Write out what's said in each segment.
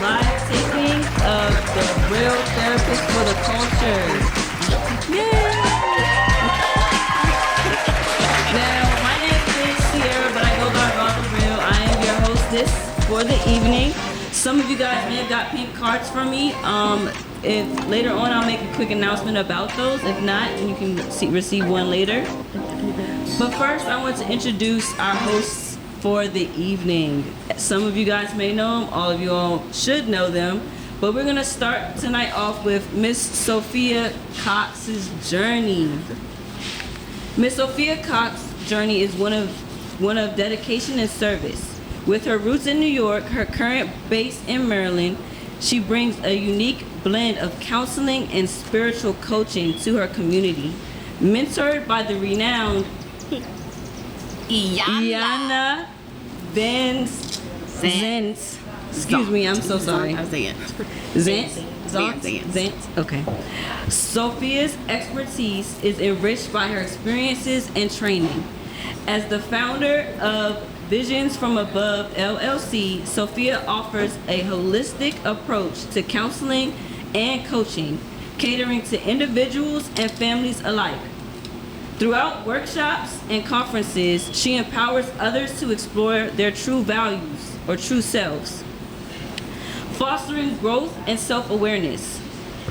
live taping of the Real Therapist for the Culture. Yay! Now, my name is Sierra, but I go by Raw the Real. I am your hostess for the evening. Some of you guys may have got pink cards from me. If later on I'll make a quick announcement about those. If not, then you can receive one later. But first, I want to introduce our hosts for the evening. Some of you guys may know them, all of you all should know them. But we're gonna start tonight off with Miss Sophia Cox's journey. Miss Sophia Cox's journey is one of dedication and service. With her roots in New York, her current base in Maryland, she brings a unique blend of counseling and spiritual coaching to her community. Mentored by the renowned Iana Zentz. Excuse me, I'm so sorry. Zentz. Okay. Sophia's expertise is enriched by her experiences and training. As the founder of Visions from Above LLC, Sophia offers a holistic approach to counseling and coaching, catering to individuals and families alike. Throughout workshops and conferences, she empowers others to explore their true values or true selves, fostering growth and self-awareness.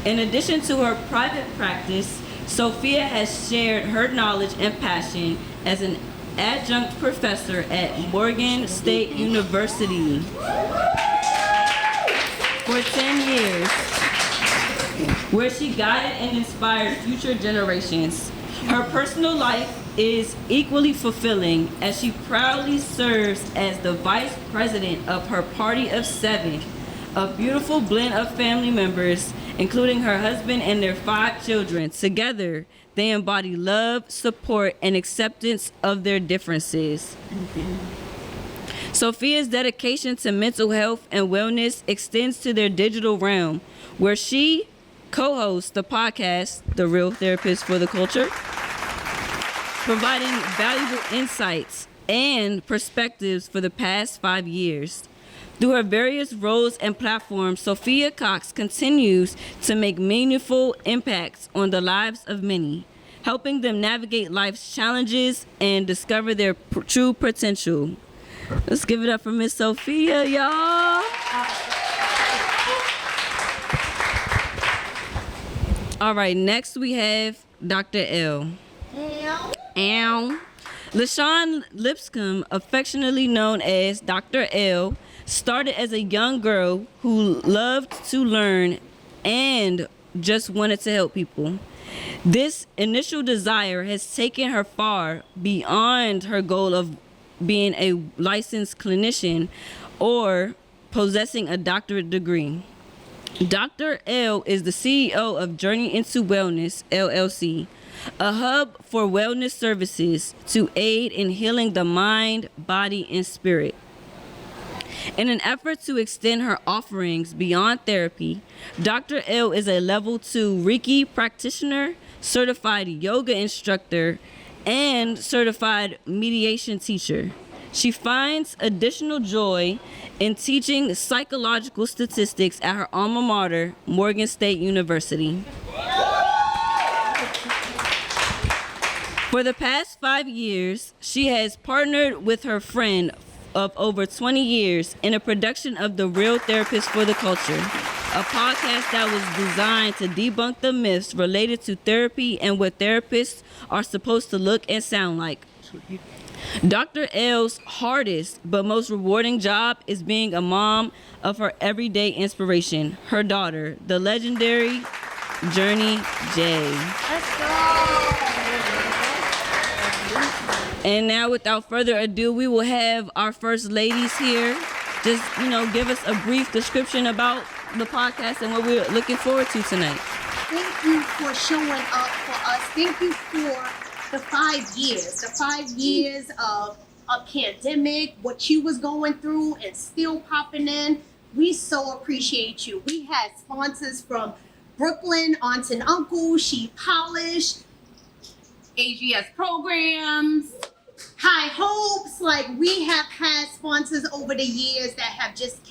In addition to her private practice, Sophia has shared her knowledge and passion as an adjunct professor at Morgan State University for 10 years, where she guided and inspired future generations. Her personal life is equally fulfilling as she proudly serves as the vice president of her party of 7, a beautiful blend of family members, including her husband and their 5 children. Together, they embody love, support, and acceptance of their differences. Sophia's dedication to mental health and wellness extends to their digital realm, where she co-hosts the podcast, The Real Therapist for the Culture, providing valuable insights and perspectives for the past 5 years. Through her various roles and platforms, Sophia Cox continues to make meaningful impacts on the lives of many, helping them navigate life's challenges and discover their true potential. Let's give it up for Miss Sophia, y'all. All right, next we have Dr. L. LaShawn Lipscomb, affectionately known as Dr. L, started as a young girl who loved to learn and just wanted to help people. This initial desire has taken her far beyond her goal of being a licensed clinician or possessing a doctorate degree. Dr. L is the CEO of Journey into Wellness, LLC, a hub for wellness services to aid in healing the mind, body, and spirit. In an effort to extend her offerings beyond therapy, Dr. L is a level 2 Reiki practitioner, certified yoga instructor, and certified mediation teacher. She finds additional joy in teaching psychological statistics at her alma mater, Morgan State University. For the past 5 years, she has partnered with her friend of over 20 years in a production of The Real Therapist for the Culture, a podcast that was designed to debunk the myths related to therapy and what therapists are supposed to look and sound like. Dr. L's hardest but most rewarding job is being a mom of her everyday inspiration, her daughter, the legendary Journey J. Let's go! And now, without further ado, we will have our first ladies here. Just, give us a brief description about the podcast and what we're looking forward to tonight. Thank you for showing up for us. Thank you for the 5 years. The 5 years of a pandemic, what you was going through and still popping in. We so appreciate you. We had sponsors from Brooklyn, Aunt and Uncle, She Polished, AGS Programs, High Hopes. Like, we have had sponsors over the years that have just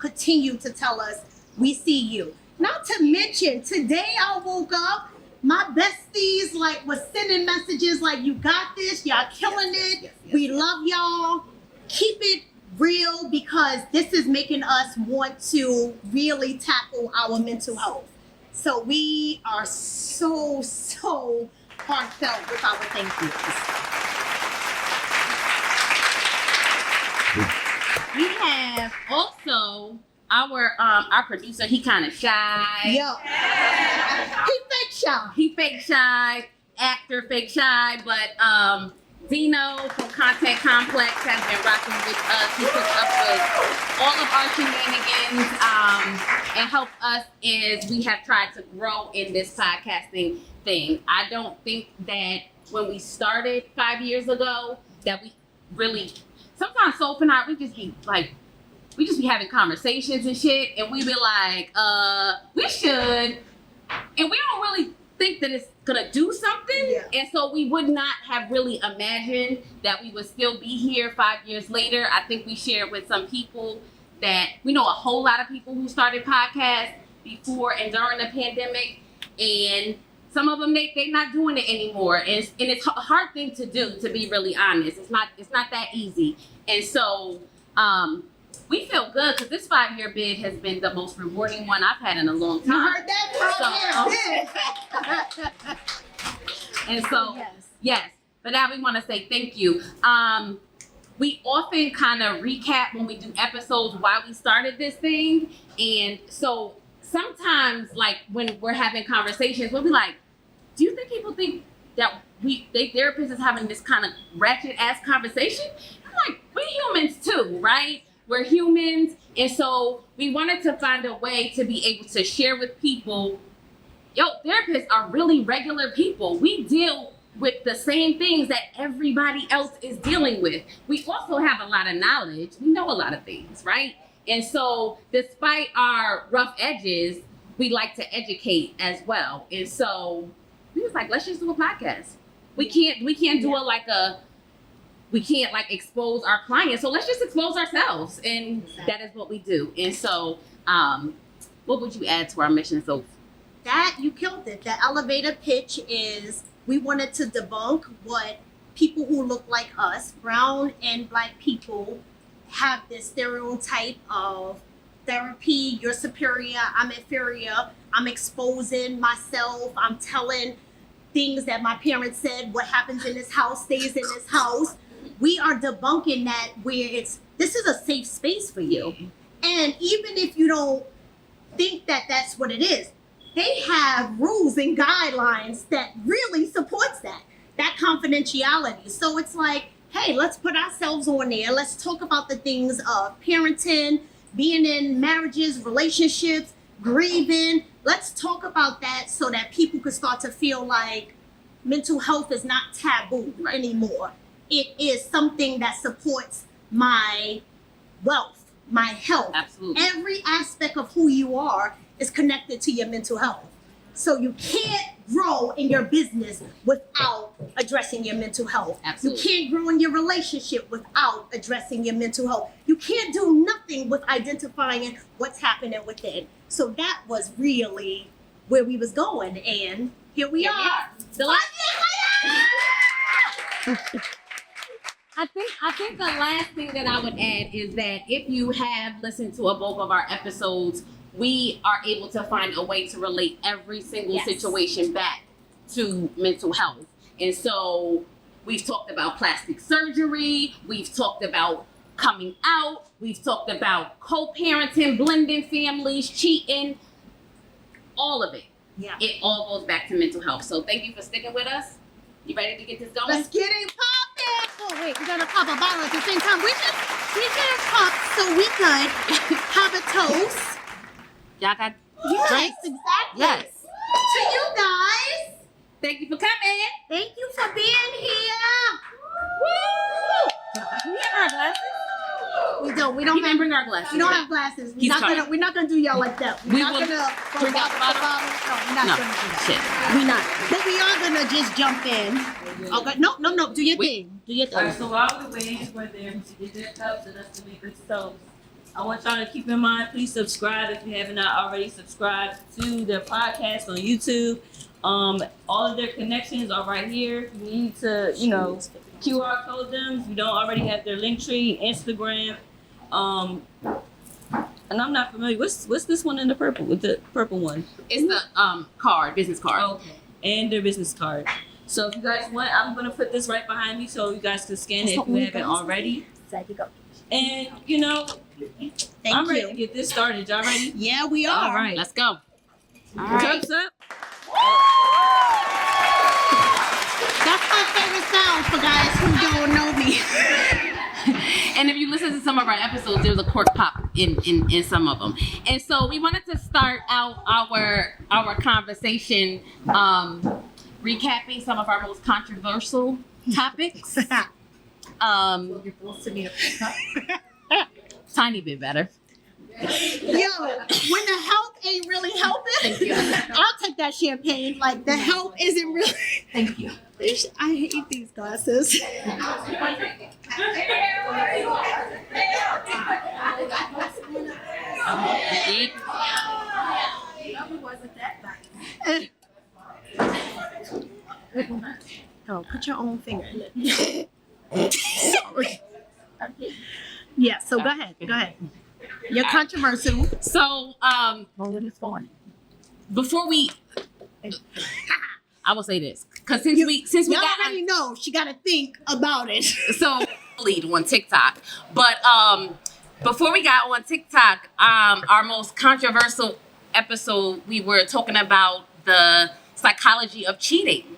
continue to tell us we see you. Not to mention, today I woke up, my besties like was sending messages like, you got this, y'all killing it, we love y'all. Keep it real, because this is making us want to really tackle our mental health. So we are so heartfelt with our thank yous. We have also our producer. He kind of shy. Yeah. He fake shy. He fake shy. Actor fake shy. But Dino from Content Complex has been rocking with us. He puts up with all of our shenanigans and helped us as we have tried to grow in this podcasting thing. I don't think that when we started 5 years ago that we really, sometimes Soph and I, we just be having conversations and shit, and we be like, we should, and we don't really think that it's gonna do something. Yeah. And so we would not have really imagined that we would still be here 5 years later. I think we shared with some people that we know a whole lot of people who started podcasts before and during the pandemic, and some of them they not doing it anymore, and it's a hard thing to do, to be really honest. It's not that easy. And so we feel good because this 5-year bid has been the most rewarding one I've had in a long time. You heard that? And so, yes. But now we want to say thank you. We often kind of recap when we do episodes why we started this thing. And so sometimes, like when we're having conversations, we'll be like, do you think people think that they therapists is having this kind of ratchet ass conversation? I'm like, we're humans too, right? We're humans. And so we wanted to find a way to be able to share with people, therapists are really regular people. We deal with the same things that everybody else is dealing with. We also have a lot of knowledge. We know a lot of things, right? And so despite our rough edges, we like to educate as well. And so we was like, let's just do a podcast. We can't do it we can't expose our clients. So let's just expose ourselves. And that is what we do. And so what would you add to our mission, Soph? That, you killed it. The elevator pitch is, we wanted to debunk what people who look like us, brown and black people, have this stereotype of therapy, you're superior, I'm inferior, I'm exposing myself, I'm telling things that my parents said, what happens in this house stays in this house. We are debunking that, where this is a safe space for you. And even if you don't think that that's what it is, they have rules and guidelines that really supports that confidentiality. So it's like, hey, let's put ourselves on there. Let's talk about the things of parenting, being in marriages, relationships, grieving. Let's talk about that so that people can start to feel like mental health is not taboo anymore. It is something that supports my wealth, my health. Absolutely. Every aspect of who you are is connected to your mental health. So you can't grow in your business without addressing your mental health. Absolutely. You can't grow in your relationship without addressing your mental health. You can't do nothing with identifying what's happening within. So that was really where we was going, and here we are. I think the last thing that I would add is that if you have listened to both of our episodes, we are able to find a way to relate every single situation back to mental health. And so we've talked about plastic surgery, we've talked about coming out, we've talked about co-parenting, blending families, cheating, all of it. Yeah. It all goes back to mental health. So thank you for sticking with us. You ready to get this going? Let's get it poppin'! Oh wait, we gotta pop a bottle at the same time. We just pop so we could have a toast. Y'all got Yes, drinks? exactly. Yes. To you guys. Thank you for coming. Thank you for being here. Woo! We have our glasses. We don't We have didn't bring our glasses. We don't have glasses. He's coming. We're not gonna do y'all like that. We're We not will gonna go drink out the bottle? No, we're not No. gonna do that. Shit. We're not. But we are gonna just jump in. Okay. No. Do your thing. Do your All right, thing. so while we're waiting for them to get their cups and us to make the toast, I want y'all to keep in mind, please subscribe if you have not already subscribed to their podcast on YouTube. All of their connections are right here. You need to, QR code them if you don't already have their link tree, Instagram. And I'm not familiar. What's this one in the purple? With the purple one? It's the business card. Okay. And their business card. So if you guys want, I'm gonna put this right behind me so you guys can scan it if you haven't already. And I'm ready to get this started. Y'all ready? Yeah, we are. All right. Let's go. All right. Cups up. That's my favorite sound for guys who don't know me. And if you listen to some of our episodes, there's a cork pop in some of them. And so we wanted to start out our conversation recapping some of our most controversial topics. Tiny bit better. Yo, when the help ain't really helping, I'll take that champagne. Like the help isn't really. Thank you. I hate these glasses. Oh, put your own finger in it. Sorry. Yeah, so go ahead. Go ahead. You're controversial. So, before we, I will say this, because since we Y'all got already know she got to think about it. so lead on TikTok, but before we got on TikTok, our most controversial episode, we were talking about the psychology of cheating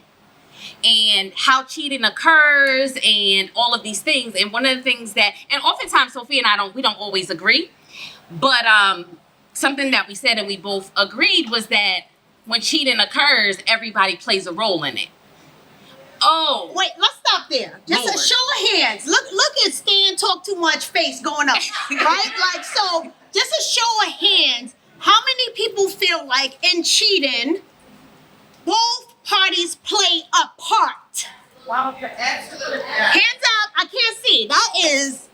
and how cheating occurs and all of these things. And one of the things that, and oftentimes Sophia and I we don't always agree, but something that we said and we both agreed was that when cheating occurs, everybody plays a role in it. Oh, Wait, let's stop there. Just Lord. a show of hands. Look at Stan talk too much face going up, right? Like, so just a show of hands. How many people feel like in cheating, both parties play a part? Hands up. I can't see. That is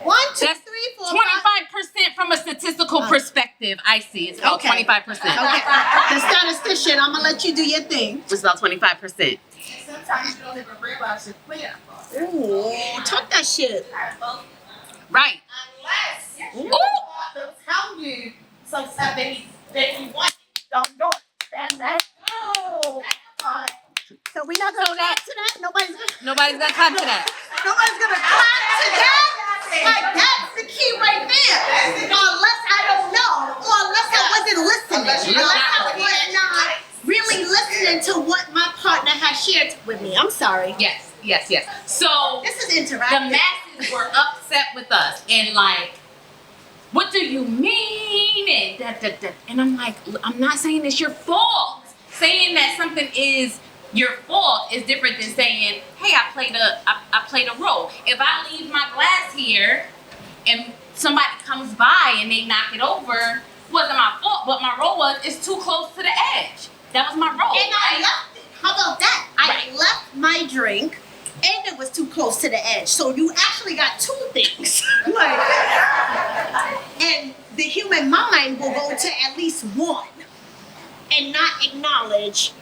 1, 2, that's 3, 4, 5. 25% from a statistical perspective. I see. It's about 25%. Okay. The statistician, I'm gonna let you do your thing. It's about 25%. Sometimes you don't even realize you're playing. Ooh, talk that shit. Right. Unless your Ooh. partner tell you something that you want, don't do it. And that, oh, So we're not gonna clap to that? Nobody's Nobody's gonna come to that. gonna clap to that? Like, that's the key right there. Unless I don't know, or unless I wasn't listening. Unless I was not really listening to what my partner has shared with me. I'm sorry. Yes. So This is the interactive. masses were upset with us and like, what do you mean? And and I'm like, I'm not saying it's your fault. Saying that something is your fault is different than saying, hey, I played a role. If I leave my glass here and somebody comes by and they knock it over, wasn't my fault, but my role was it's too close to the edge. That was my role. And I right? left it. How about that? I Right. left my drink and it was too close to the edge. So you actually got two things. And the human mind will go to at least one and not acknowledge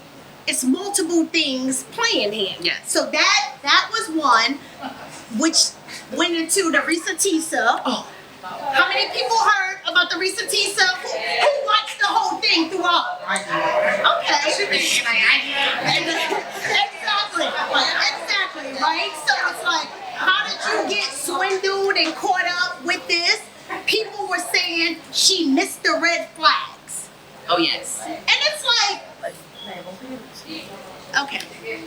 it's multiple things playing here. Yes. So that was one, which went into the Risa Tisa. Oh. How many people heard about the Risa Tisa? Who watched the whole thing throughout? Okay. Exactly, right? So it's like, how did you get swindled and caught up with this? People were saying she missed the red flags. Oh yes. And it's like, okay.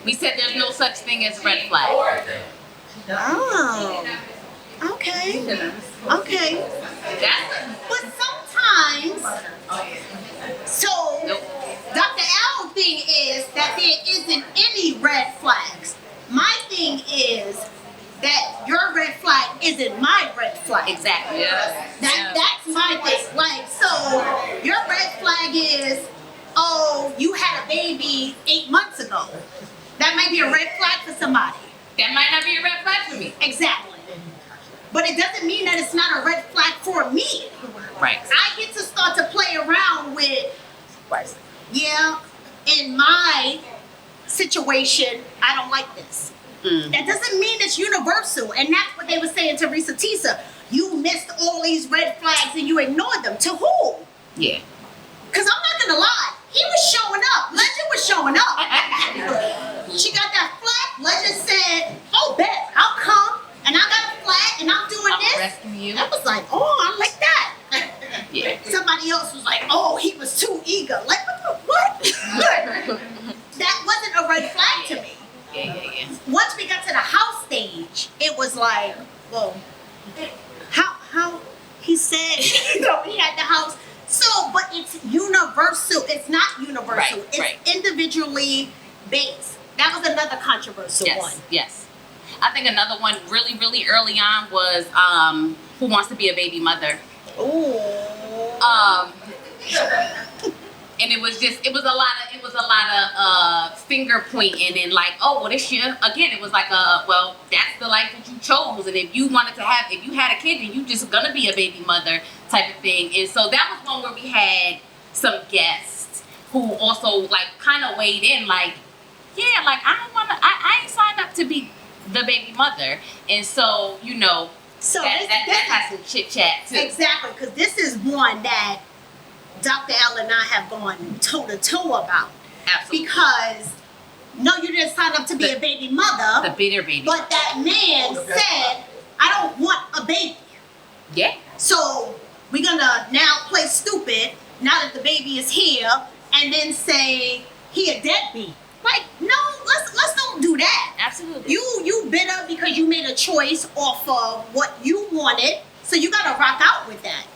We said there's no such thing as red flag. Oh. Okay. Okay. But sometimes, so Dr. L thing is that there isn't any red flags. My thing is that your red flag isn't my red flag. Exactly. That's my thing. Like, so your red flag is, oh, you had a baby 8 months ago. That might be a red flag for somebody. That might not be a red flag for me. Exactly. but it doesn't mean that it's not a red flag for me. Right. I get to start to play around with, Right. yeah, in my situation, I don't like this. That doesn't mean it's universal, and that's what they were saying to Risa Tisa. You missed all these red flags and you ignored them. To who? Yeah. Because I'm not gonna lie, he was showing up. Legend was showing up. She got that flag. Legend said, "Oh, bet I'll come, and I got a flag, and I'm doing I'll this." rescue you. I was like, "Oh, I like that." Yeah. Somebody else was like, "Oh, he was too eager." Like, what? That wasn't a red flag to me. Yeah. Once we got to the house stage, it was like, well, how he said, he had the house. So, but it's universal. It's not universal. Right, It's right. individually based. That was another controversial one. Yes. I think another one really, really early on was Who Wants to Be a Baby Mother? Ooh. And it was a lot of finger pointing and like, oh, well, this year again, it was like well, that's the life that you chose, and if you had a kid, then you just gonna be a baby mother type of thing. And so that was one where we had some guests who also like kind of weighed in, like, yeah, like I ain't signed up to be the baby mother, and so So that has some chit chat too. exactly, because this is one that Dr. L and I have gone toe to toe about. Absolutely. Because no, you didn't sign up to be a baby mother. The bitter baby. But that man said, "I don't want a baby." Yeah. So we're gonna now play stupid now that the baby is here, and then say he a deadbeat. Like, no, let's don't do that. Absolutely. You bitter because you made a choice off of what you wanted, so you gotta rock out with that.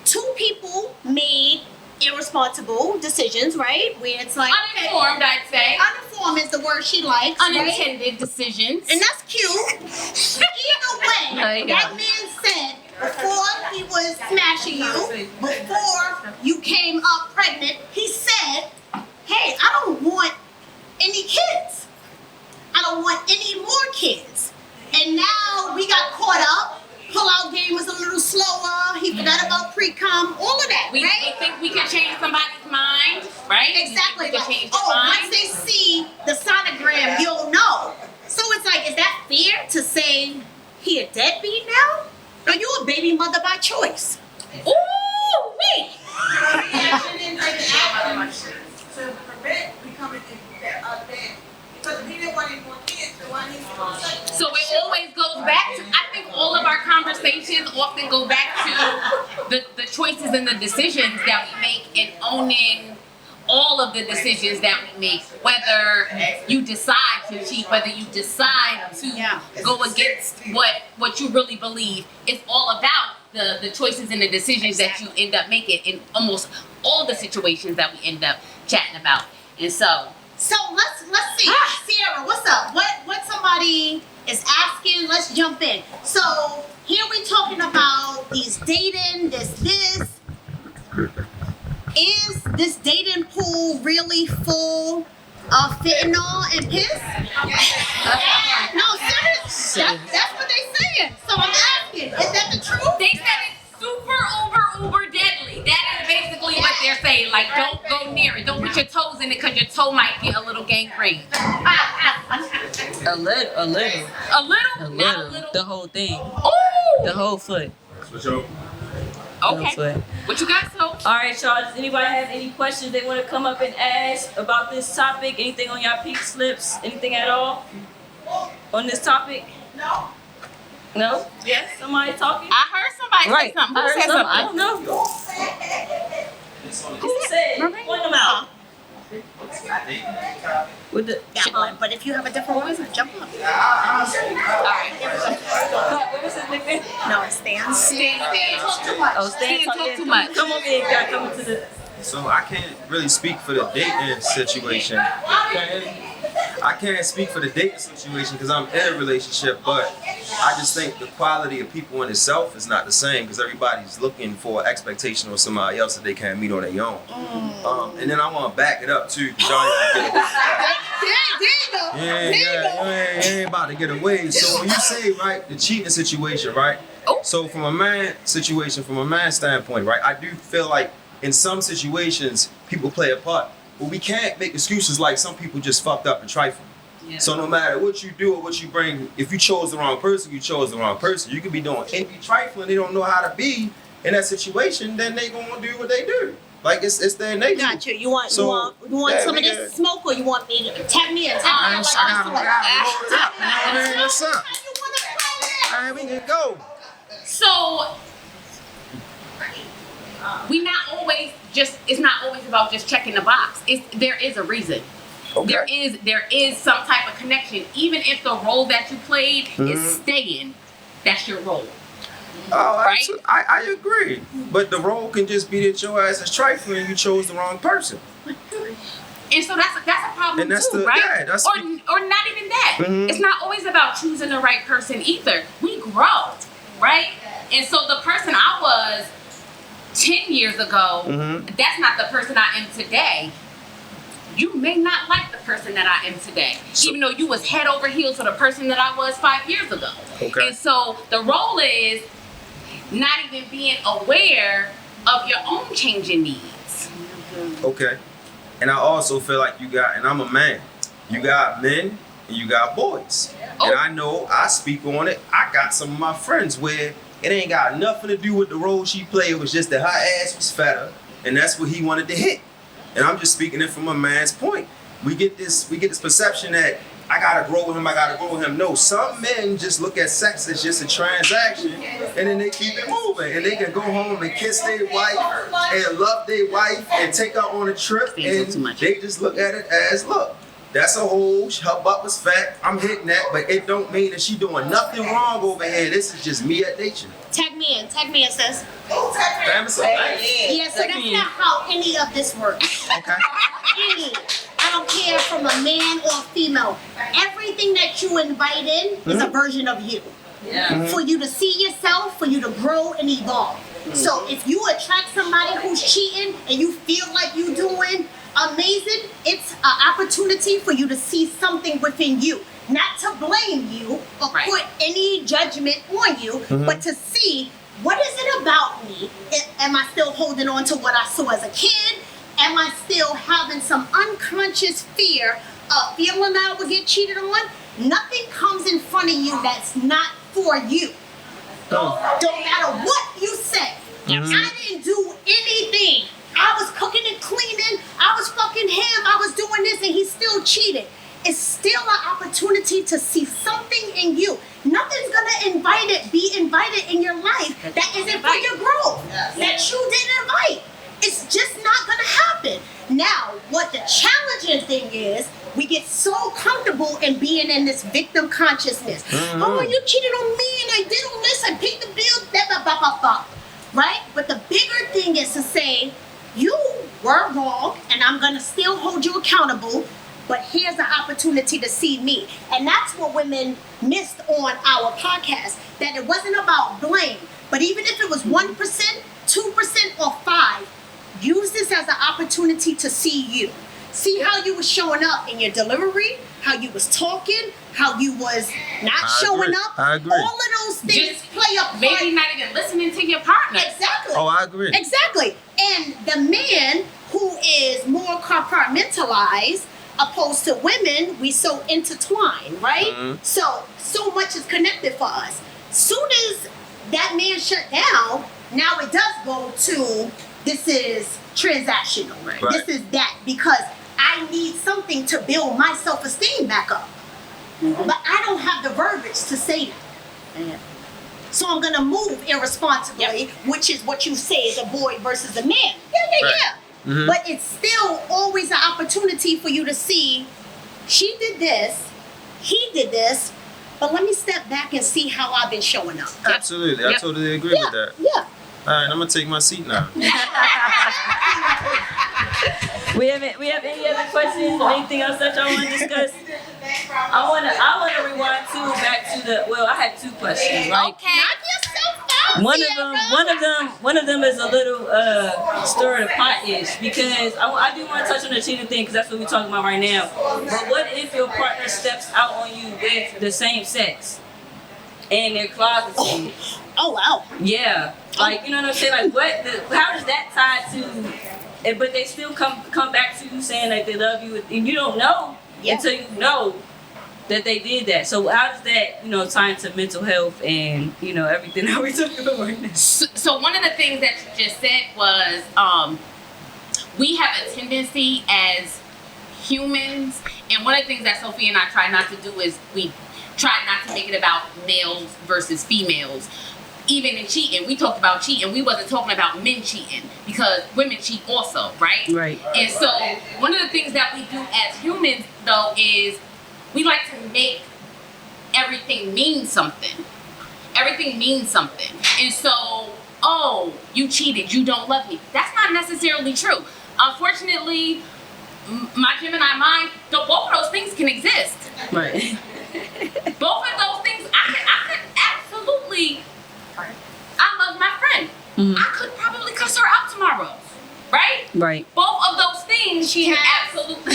Two people made irresponsible decisions, right? Where it's like, Uninformed, I'd say. uninformed is the word she likes, right? Unintended decisions. And that's cute. Either way, There you go. that man said before he was smashing you, before you came up pregnant, he said, "Hey, I don't want any kids. I don't want any more kids." And now we got caught up. Pull-out game was a little slower. He forgot about pre-com. All of that, We right? think we can change somebody's mind, right? Exactly. We can Like, change their oh, mind. once they see the sonogram, you'll know. So it's like, is that fair to say he a deadbeat now? Or you a baby mother by choice? Ooh, wait. He actually didn't take the action to prevent becoming dead. Because if he didn't want any more kids, then why didn't he? So it always goes back to, I think all of our conversations often go back to the choices and the decisions that we make and owning all of the decisions that we make, whether you decide to cheat, whether you decide to go against what you really believe. It's all about the choices and the decisions that you end up making in almost all the situations that we end up chatting about. And so let's see. Sierra, what's up? What somebody is asking? Let's jump in. So here we talking about these dating, this. Is this dating pool really full of fentanyl and piss? No, seriously. That's what they saying. So I'm asking, is that the truth? they said it's super uber deadly. That is basically what they're saying. Like, don't go near it. Don't put your toes in it because your toe might get a little gangrene. A little. A little? Not a little. The whole thing. Ooh! The whole foot. Okay. What you got, so? All right, y'all. Does anybody have any questions they want to come up and ask about this topic? Anything on y'all pink slips? Anything at all on this topic? No. No? Yes. Somebody talking? I heard somebody say something. I Who heard said something. something? I don't know. Who said? Point them out. With the Got one, but if you have a different one, jump up. what was his nickname? No, it stands. Oh, Stan talk too much. Come over here, guys. Come to the. So I can't really speak for the dating situation. I can't speak for the dating situation because I'm in a relationship, but I just think the quality of people in itself is not the same because everybody's looking for an expectation of somebody else that they can't meet on their own. And then I want to back it up too because y'all ain't gonna get away with that. There you go. You ain't about to get away. So when you say, right, the cheating situation, right? Oh. So from a man situation, from a man standpoint, right, I do feel like in some situations people play a part, but we can't make excuses like some people just fucked up and trifling. Yeah. So no matter what you do or what you bring, if you chose the wrong person, you chose the wrong person. You could be doing any trifling, they don't know how to be in that situation, then they gonna do what they do. Like it's their nature. Gotcha. You want So, some of we this smoke, or you want me to tag me in? I gotta roll it up. You know what I mean? What's up? All right, we can go. So it's not always about just checking the box. There is a reason. Okay. There is some type of connection. Even if the role that you played is staying, that's your role. Oh, Right? I agree. But the role can just be that your ass is trifling and you chose the wrong person. And so that's a problem And that's too, right? yeah, that's or not even that. It's not always about choosing the right person either. We grow, right? And so the person I was 10 years ago, that's not the person I am today. You may not like the person that I am today, even though you was head over heels for the person that I was 5 years ago. Okay. And so the role is not even being aware of your own changing needs. Okay. And I also feel like and I'm a man, you got men and you got boys. Oh. And I know, I speak on it, I got some of my friends where it ain't got nothing to do with the role she played, it was just that her ass was fatter, and that's what he wanted to hit. And I'm just speaking it from a man's point. We get this perception that I gotta grow with him, No, some men just look at sex as just a transaction, and then they keep it moving. And they can go home and kiss their wife and love their wife and take her on a trip, and they just look at it as, look, that's a hoe, her butt was fat, I'm hitting that, but it don't mean that she doing nothing wrong over here. This is just me at nature. Tag me in, sis. Damn, it's a fact. Yeah, so that's not how any of this works. Okay. Any. I don't care from a man or a female. Everything that you invite in is a version of you. Yeah. For you to see yourself, for you to grow and evolve. So if you attract somebody who's cheating and you feel like you doing amazing, it's an opportunity for you to see something within you. Not to blame you or put any judgment on you, but to see, what is it about me? Am I still holding on to what I saw as a kid? Am I still having some unconscious fear of feeling that I will get cheated on? Nothing comes in front of you that's not for you. Don't matter what you say. I didn't do anything. I was cooking and cleaning. I was fucking him. I was doing this, and he still cheated. It's still an opportunity to see something in you. Nothing's gonna be invited in your life that isn't for your growth, that you didn't invite. It's just not gonna happen. Now, what the challenging thing is, we get so comfortable in being in this victim consciousness. Oh, you cheated on me, and I did all this, I paid the bill, blah, blah, blah, blah. Right? But the bigger thing is to say, you were wrong, and I'm gonna still hold you accountable, but here's an opportunity to see me. And that's what women missed on our podcast, that it wasn't about blame, but even if it was 1%, 2%, or 5%, use this as an opportunity to see you. See how you was showing up in your delivery, how you was talking, how you was not showing up. I agree. All of those things Just play a part. Maybe not even listening to your partner. Exactly. Oh, I agree. Exactly. And the man who is more compartmentalized, opposed to women, we so intertwined, right? So much is connected for us. Soon as that man shut down, now it does go to, this is transactional. Right. This is that, because I need something to build my self-esteem back up. But I don't have the verbiage to say that. So I'm gonna move irresponsibly, which is what you say is a boy versus a man. Yeah. But it's still always an opportunity for you to see, she did this, he did this, but let me step back and see how I've been showing up. Absolutely. I totally agree with that. Yeah. All right, I'm gonna take my seat now. We have any other questions or anything else that y'all want to discuss? I wanna rewind back to I had 2 questions, right? Okay. Knock yourself out. One of them is a little stir of the pot-ish, because I do want to touch on the cheating thing, because that's what we're talking about right now. But what if your partner steps out on you with the same sex and they're closeted? Oh wow. Yeah, like, you know what I'm saying? Like, how does that tie to? But they still come back to you saying that they love you, and you don't know until you know that they did that. So how does that, tie into mental health and, everything that we're talking about right now? So one of the things that you just said was, we have a tendency as humans, and one of the things that Sophia and I try not to do is we try not to make it about males versus females. Even in cheating, we talked about cheating. We wasn't talking about men cheating, because women cheat also, right? Right. And so one of the things that we do as humans, though, is we like to make everything mean something. Everything means something. And so, oh, you cheated, you don't love me. That's not necessarily true. Unfortunately, my Gemini mind, both of those things can exist. Right. Both of those things, I could absolutely, I love my friend. Mm-hmm. I could probably cuss her out tomorrow. Right? Right. Both of those things can absolutely.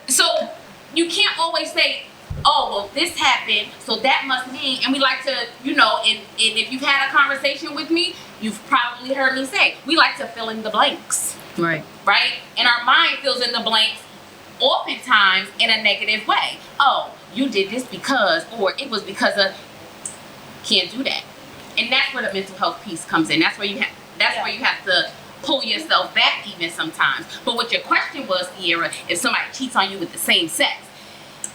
So you can't always say, oh, well, this happened, so that must mean, and we like to, and if you've had a conversation with me, you've probably heard me say, we like to fill in the blanks. Right. Right? And our mind fills in the blanks oftentimes in a negative way. Oh, you did this because, or it was because of, can't do that. And that's where the mental health piece comes in. That's where you have to pull yourself back even sometimes. But what your question was, Sierra, if somebody cheats on you with the same sex.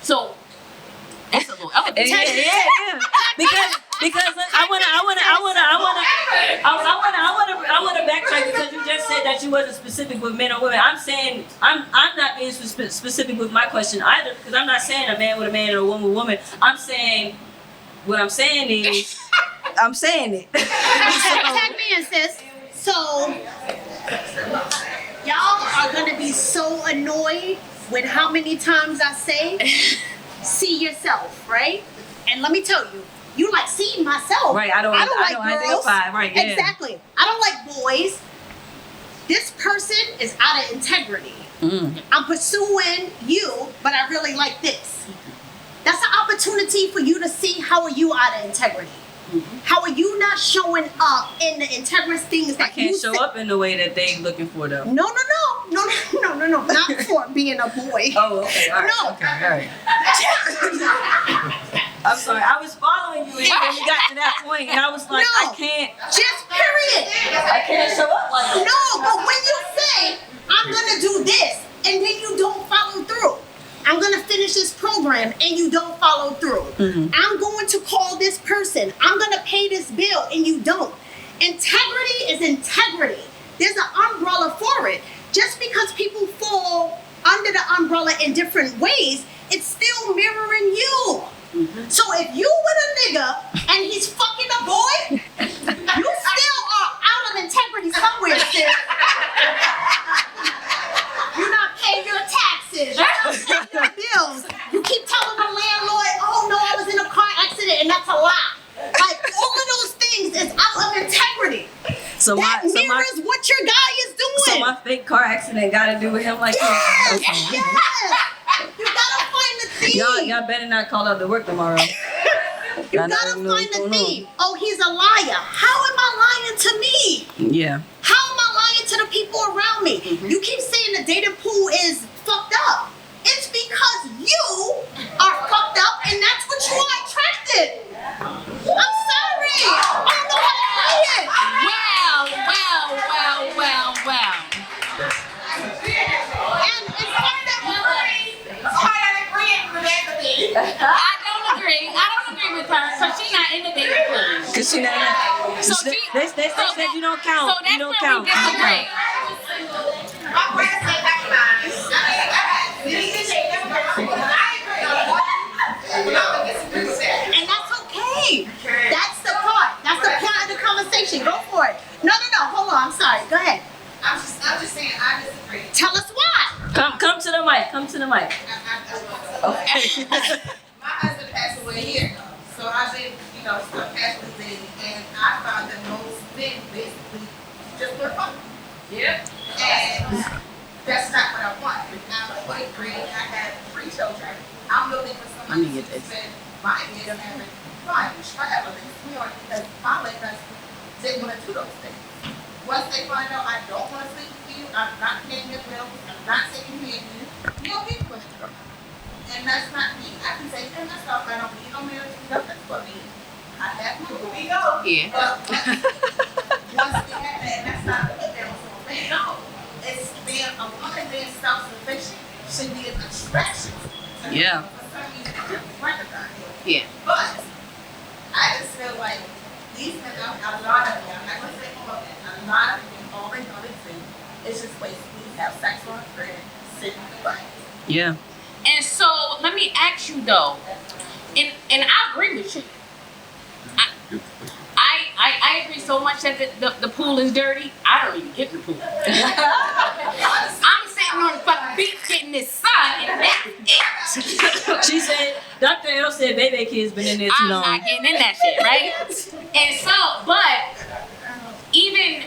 So that's a little yeah. Because I wanna backtrack, because you just said that you wasn't specific with men or women. I'm saying I'm not being specific with my question either, because I'm not saying a man with a man or a woman with a woman. I'm saying what I'm saying is I'm saying it. Tag me in, sis. So, y'all are gonna be so annoyed with how many times I say, see yourself, right? And let me tell you, you like seeing myself. Right, I don't like girls. identify, right, yeah. Exactly. I don't like boys. This person is out of integrity. I'm pursuing you, but I really like this. That's an opportunity for you to see how are you out of integrity. How are you not showing up in the integrous things that I can't show up in the way that they looking for, though. No, not for being a boy. Oh, okay, all right. No. Okay, all right. I'm sorry, I was following you, and then we got to that point, and I was like, No. I can't. Just period. I can't show up like that. No, but when you say, I'm gonna do this, and then you don't follow through. I'm gonna finish this program and you don't follow through. I'm going to call this person. I'm gonna pay this bill and you don't. Integrity is integrity. There's an umbrella for it. Just because people fall under the umbrella in different ways, it's still mirroring you. So if you with a nigga and he's fucking a boy, you still are out of integrity somewhere, sis. You're not paying your taxes. You're not paying your bills. You keep telling the landlord, oh no, I was in a car accident, and that's a lie. Like, all of those things is out of integrity. So that mirrors what your guy is doing. So my fake car accident got to do with him like that? Yes, Okay. yes. You gotta find the theme. Y'all better not call out to work tomorrow. You gotta find the theme. Oh, he's a liar. How am I lying to me? Yeah. How am I lying to the people around me? You keep saying the dating pool is fucked up. It's because you are fucked up, and that's what you are attracted. I'm sorry. I don't know how to say it. Well. And it's part of I don't agree with her, because she's not in the dating pool. Because she not. So they said you don't count. So that's you don't where count. we disagree. And that's okay. That's the part. That's the part of the conversation. Go for it. No. Hold on. I'm sorry. Go ahead. I'm just saying, I disagree. Tell us why. Come to the mic. Come to the mic. Okay. My husband passed away here, so I've been, still casually dating, and I found that most men basically just want fun. Yeah. And that's not what I want. I'm 23, I have 3 children. I'm looking for somebody to spend my years having fun, traveling, exploring, because my late husband didn't want to do those things. Once they find out I don't want to sleep with you, I'm not paying your bills, I'm not taking care of you, you'll be with me. And that's not me. I can take care of myself, I don't need no marriage, nothing for me. I have my ego. Yeah. But once they have that, that's not what they was for me. No. It's being a woman being self-sufficient should be an attraction. Yeah. For some reason, I didn't recognize it. Yeah. But I just feel like these men, a lot of them, I'm not gonna say all of them, a lot of them, all they know to do is just basically have sex on a friend, sit in the bike. Yeah. And so let me ask you though, and I agree with you. I agree so much that the pool is dirty. I don't even get in the pool. I'm sitting on the fucking beach getting this sun, and that's it. She said, Dr. L said baby kids been in there too I'm long. not getting in that shit, right? And so, but even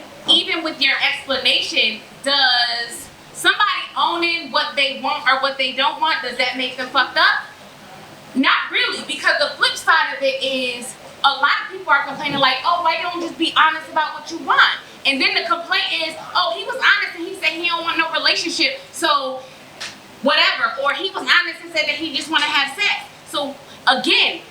with your explanation, does somebody owning what they want or what they don't want, does that make them fucked up? Not really, because the flip side of it is a lot of people are complaining like, oh, why you don't just be honest about what you want? And then the complaint is, oh, he was honest and he said he don't want no relationship, so whatever. Or he was honest and said that he just want to have sex. So again,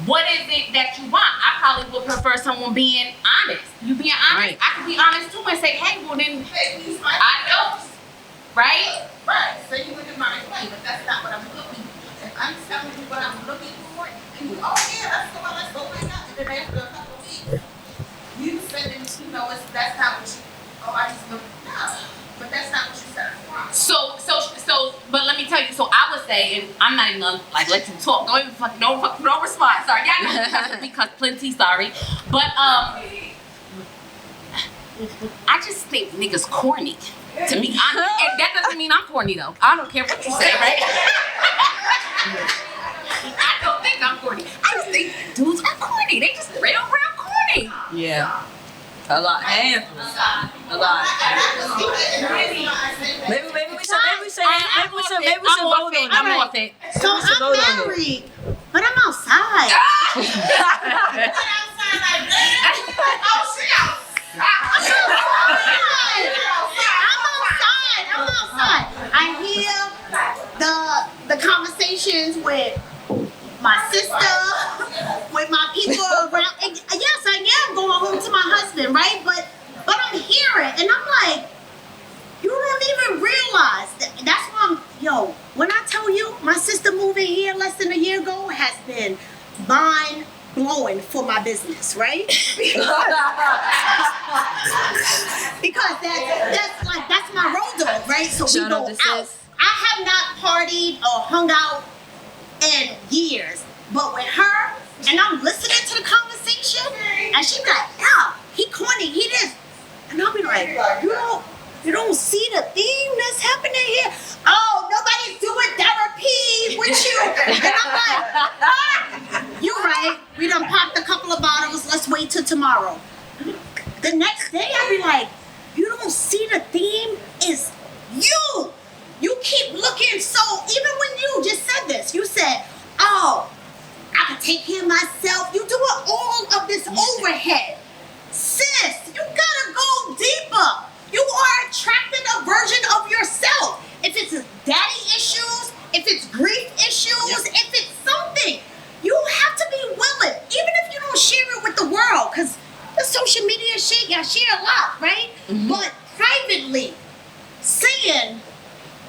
what is it that you want? I probably would prefer someone being honest. You being honest, Right. I could be honest too and say, hey, well then, I know, right? Right, so you look at my way, but that's not what I'm looking for. If I'm telling you what I'm looking for, and you, oh yeah, let's go right now. And then after a couple of weeks, you said that, that's not what you, oh, I just look, no. But that's not what you said. So, but let me tell you, so I would say, and I'm not even gonna like let you talk, don't even fucking, don't respond, sorry, y'all know because plenty, sorry. But, I just think niggas corny, to be honest, and that doesn't mean I'm corny though. I don't care what you say, right? I don't think I'm corny. I just think dudes are corny. They just real corny. Yeah. A lot. Handful. A lot. Maybe we should vote on it. I'm off it. So I'm married, but I'm outside. I'm outside. I hear the conversations with my sister, with my people around. And yes, I am going home to my husband, right? But I'm hearing, and I'm like, you don't even realize that's why when I tell you my sister moving here less than a year ago has been mind blowing for my business, right? Because that's my road dog, right? So we go out. I have not partied or hung out in years, but with her, and I'm listening to the conversation, and she be like, "Yeah, he corny, he this," and I'll be like, You don't see the theme that's happening here? Oh, nobody's doing therapy with you. And I'm like, you're right. We done popped a couple of bottles. Let's wait till tomorrow. The next day, I'll be like, you don't see the theme is you. You keep looking so, even when you just said this, you said, oh, I can take care of myself. You doing all of this overhead. Sis, you gotta go deeper. You are attracting a version of yourself. If it's daddy issues, if it's grief issues, if it's something, you have to be willing, even if you don't share it with the world, because the social media shit, y'all share a lot, right? Mm-hmm. But privately, saying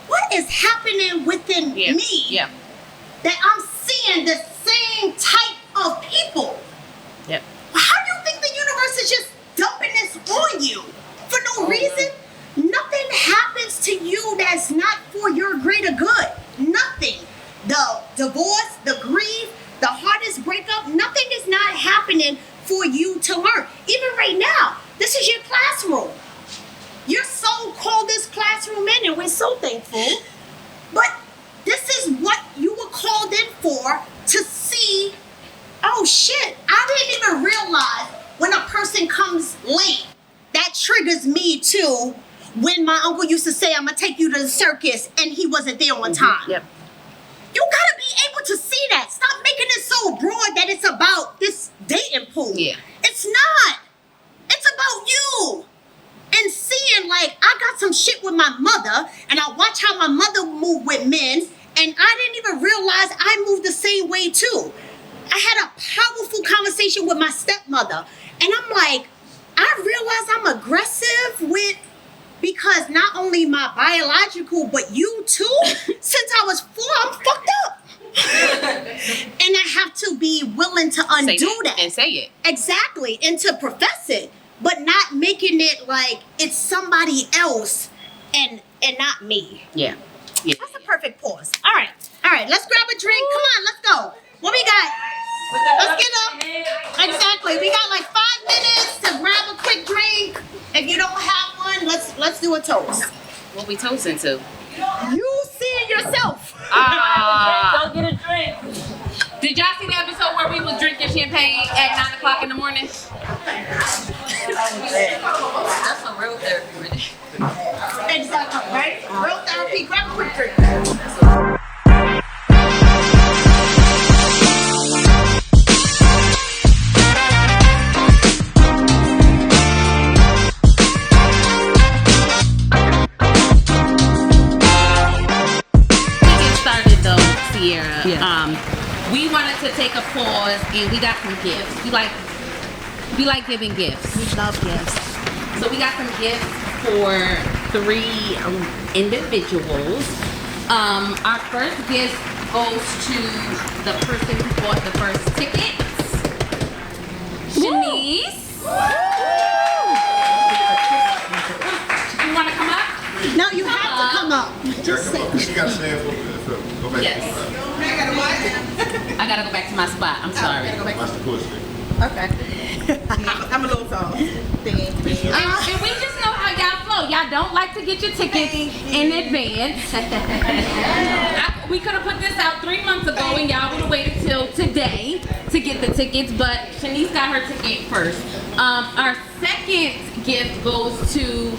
what is happening within me, that I'm seeing the same type of people. Yep. How do you think the universe is just dumping this on you? For no reason, nothing happens to you that's not for your greater good. Nothing. The divorce, the grief, the hardest breakup, nothing is not happening for you to learn. Even right now, this is your classroom. Your soul called this classroom in, and we're so thankful. But this is what you were called in for, to see oh shit, I didn't even realize when a person comes late, that triggers me too. When my uncle used to say, I'm gonna take you to the circus, and he wasn't there on time. Yep. You gotta be able to see that. Stop making it so broad that it's about this dating pool. Yeah. It's not. It's about you. And seeing, like, I got some shit with my mother, and I watch how my mother moved with men, and I didn't even realize I moved the same way too. I had a powerful conversation with my stepmother, and I'm like, I realize I'm aggressive with, because not only my biological, but you too. Since I was 4, I'm fucked up. And I have to be willing to undo that. And say it. Exactly, and to profess it, but not making it like it's somebody else and not me. Yeah. Yeah. That's a perfect pause. All right, let's grab a drink. Come on, let's go. What we got? Let's get up. Exactly. We got like 5 minutes to grab a quick drink. If you don't have one, let's do a toast. What we toasting to? You see it yourself. Go get a drink. Did y'all see the episode where we was drinking champagne at 9 o'clock in the morning? That's some real therapy, right? Exactly, right? Real therapy. Grab a quick drink. We wanted to take a pause and we got some gifts. We like giving gifts. We love gifts. So we got some gifts for 3 individuals. Our first gift goes to the person who bought the first tickets. Shanice. You want to come up? No, you have to come up. You gotta stand for it. Go back. Yes. I gotta go back to my spot. I'm sorry. Watch the push. Okay. I'm a little tall. And we just know how y'all flow. Y'all don't like to get your tickets in advance. We could have put this out 3 months ago and y'all would have waited till today to get the tickets, but Shanice got her ticket first. Our second gift goes to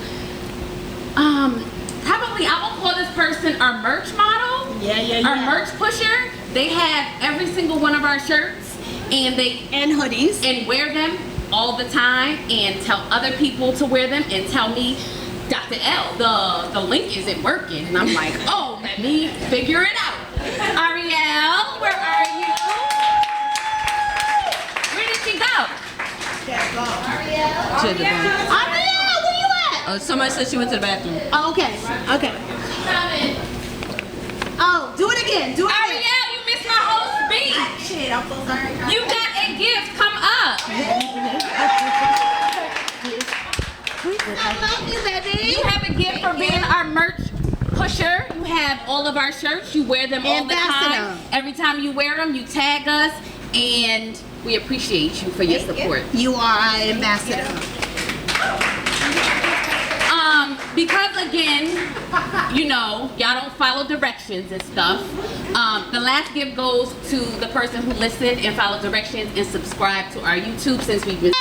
probably I will call this person our merch model. Yeah. Our merch pusher. They have every single one of our shirts and hoodies and wear them all the time and tell other people to wear them and tell me, Dr. L, the link isn't working. And I'm like, oh, let me figure it out. Ariel, where are you? Where did she go? To the bathroom. Ariel, where you at? Oh, somebody said she went to the bathroom. Oh, okay. Oh, do it again. Ariel, you missed my whole speech. Shit, I'm so sorry. You got a gift. Come up. I love you, baby. You have a gift for being our merch pusher. You have all of our shirts. You wear them all the time. Ambassador. Every time you wear them, you tag us, and we appreciate you for your support. You are our ambassador. Because again, you know, y'all don't follow directions and stuff. The last gift goes to the person who listened and followed directions and subscribed to our YouTube since we've been.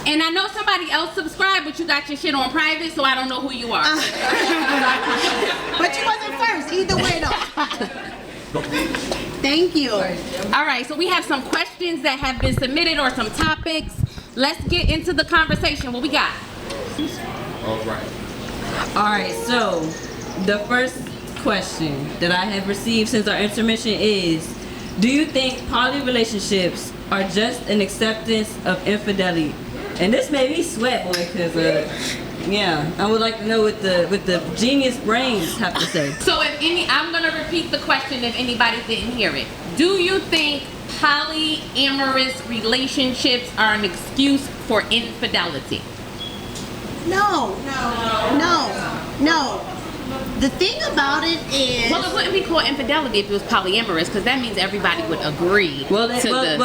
And I know somebody else subscribed, but you got your shit on private, so I don't know who you are. But you wasn't first, either way though. Thank you. All right, so we have some questions that have been submitted or some topics. Let's get into the conversation. What we got? All right. All right, so the first question that I have received since our intermission is, do you think poly relationships are just an acceptance of infidelity? And this made me sweat, boy, because yeah, I would like to know what the genius brains have to say. So I'm gonna repeat the question if anybody didn't hear it. Do you think polyamorous relationships are an excuse for infidelity? No. The thing about it is, Well, it wouldn't be called infidelity if it was polyamorous, because that means everybody would agree Well, to the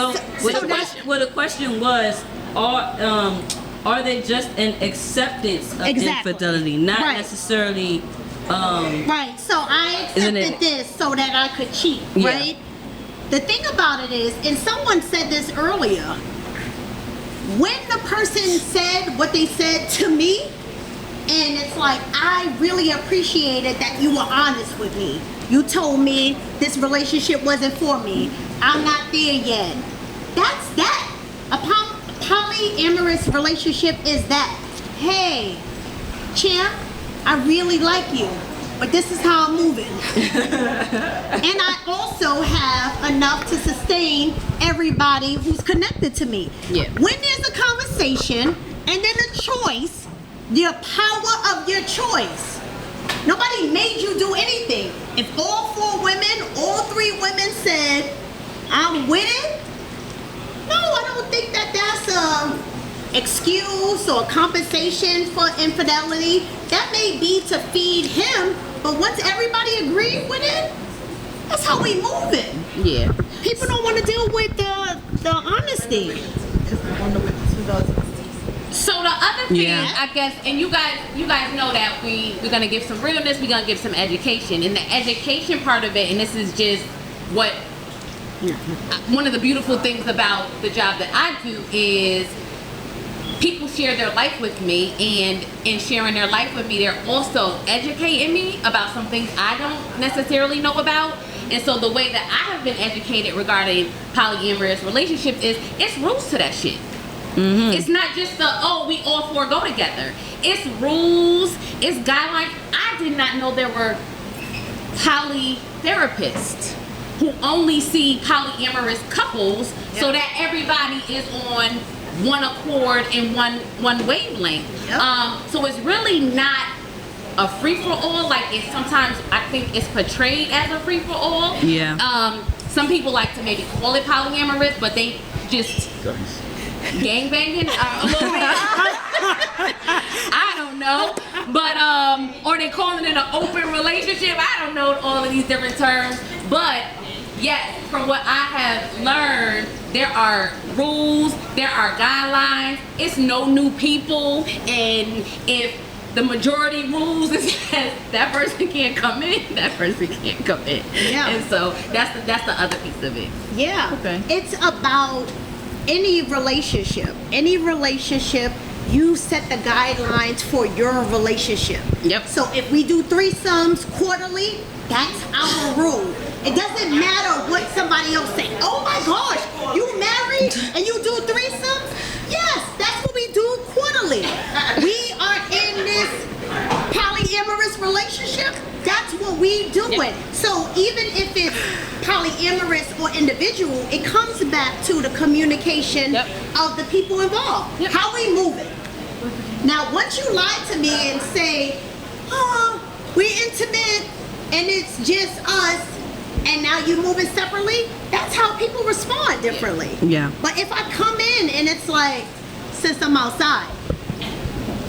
the question was, are they just an acceptance of Exactly. infidelity, not Right. necessarily Right. So I Isn't accepted it- this so that I could cheat, Yeah. right? The thing about it is, and someone said this earlier, when the person said what they said to me, and it's like, I really appreciated that you were honest with me. You told me this relationship wasn't for me. I'm not there yet. That's that. A polyamorous relationship is that. Hey, champ, I really like you, but this is how I'm moving. And I also have enough to sustain everybody who's connected to me. Yeah. When there's a conversation and then a choice, the power of your choice. Nobody made you do anything. If all 4 women, all 3 women said, I'm with it, no, I don't think that that's a excuse or compensation for infidelity. That may be to feed him, but once everybody agreed with it, that's how we move it. Yeah. People don't want to deal with the honesty. So the other thing, Yeah. I guess, and you guys know that we're gonna give some realness, we're gonna give some education, and the education part of it, and this is just what one of the beautiful things about the job that I do is people share their life with me, and in sharing their life with me, they're also educating me about some things I don't necessarily know about. And so the way that I have been educated regarding polyamorous relationships is it's rules to that shit. It's not just we all 4 go together. It's rules, it's guidelines. I did not know there were polytherapists who only see polyamorous couples so that everybody is on one accord and one wavelength. Yep. So it's really not a free-for-all. Like, it's sometimes I think it's portrayed as a free-for-all. Yeah. Some people like to maybe call it polyamorous, but they just gangbanging a little bit. I don't know, but or they calling it an open relationship. I don't know all of these different terms, but yes, from what I have learned, there are rules, there are guidelines. It's no new people, and if the majority rules is that person can't come in, that person can't come in. Yeah. And so that's the other piece of it. Yeah. Okay. It's about any relationship. Any relationship, you set the guidelines for your relationship. Yep. So if we do threesomes quarterly, that's our rule. It doesn't matter what somebody else say. Oh my gosh, you married and you do threesomes? Yes, that's what we do quarterly. We are in this polyamorous relationship. That's what we do it. So even if it's polyamorous or individual, it comes back to the communication of the people involved. How we move it. Now, once you lie to me and say, oh, we're intimate and it's just us, and now you moving separately, that's how people respond differently. Yeah. But if I come in and it's like, since I'm outside,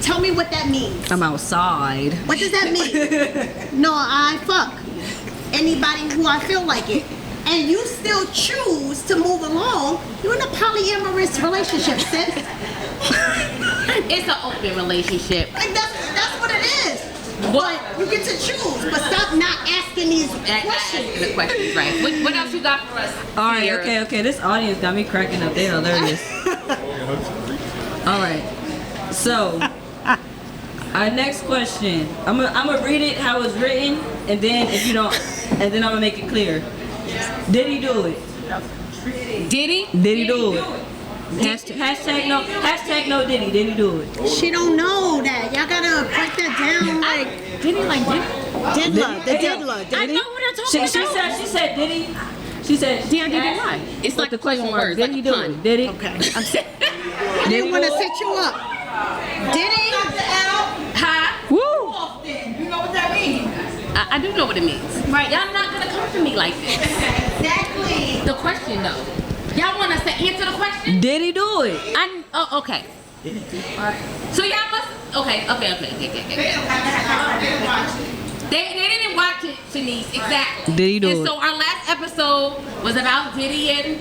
tell me what that means. I'm outside. What does that mean? No, I fuck anybody who I feel like it. And you still choose to move along, you're in a polyamorous relationship, sis. It's an open relationship. Like that's what it is. But you get to choose, but stop not asking these questions. The questions, right? What else you got for us? All right, Sierra? okay. This audience got me cracking up. They're hilarious. All right. So, our next question. I'm gonna read it how it's written, and then if you don't, and then I'm gonna make it clear. Did he do it? Did he? Did he do it? Hashtag no did he? Did he do it? She don't know that. Y'all gotta break that down like Did he like did? diddler, the diddler. I know what I'm talking about. She said did he? She said Did why? It's like the play on question words. was, did like he a do pun. it? Did he? Okay. I didn't want to set you up. Did he? Hi. Woo! You know what that means? I do know what it means. Right. Y'all not gonna come to me like this. Exactly. The question though. Y'all want us to answer the question? Did he do it? Okay. So y'all must. Okay. They didn't watch it, Shanice. Exactly. Did he do and it? so our last episode was about Diddy and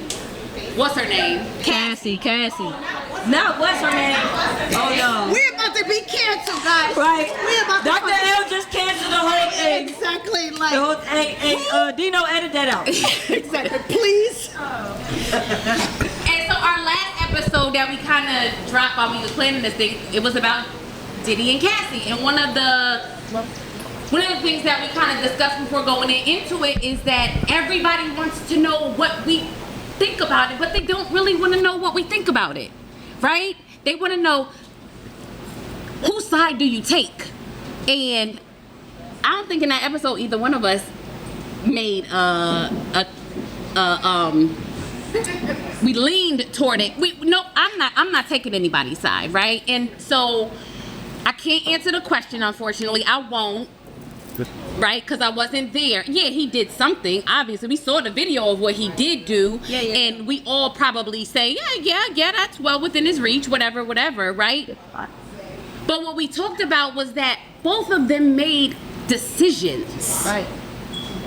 what's her name? Cassie. Not Not what's her name? Oh no. We're about to be canceled, guys. Right. We're about to Dr. L just canceled the whole thing. Exactly, like. The whole, hey, Dino, edit that out. Exactly. Please. And so our last episode that we kind of dropped while we was planning this thing, it was about Diddy and Cassie. And one of the things that we kind of discussed before going into it is that everybody wants to know what we think about it, but they don't really want to know what we think about it, right? They want to know, whose side do you take? And I don't think in that episode either one of us made we leaned toward it. I'm not taking anybody's side, right? And so I can't answer the question, unfortunately. I won't, right? Because I wasn't there. Yeah, he did something. Obviously, we saw the video of what he did do, and we all probably say, yeah, that's well within his reach, whatever, right? But what we talked about was that both of them made decisions. Right.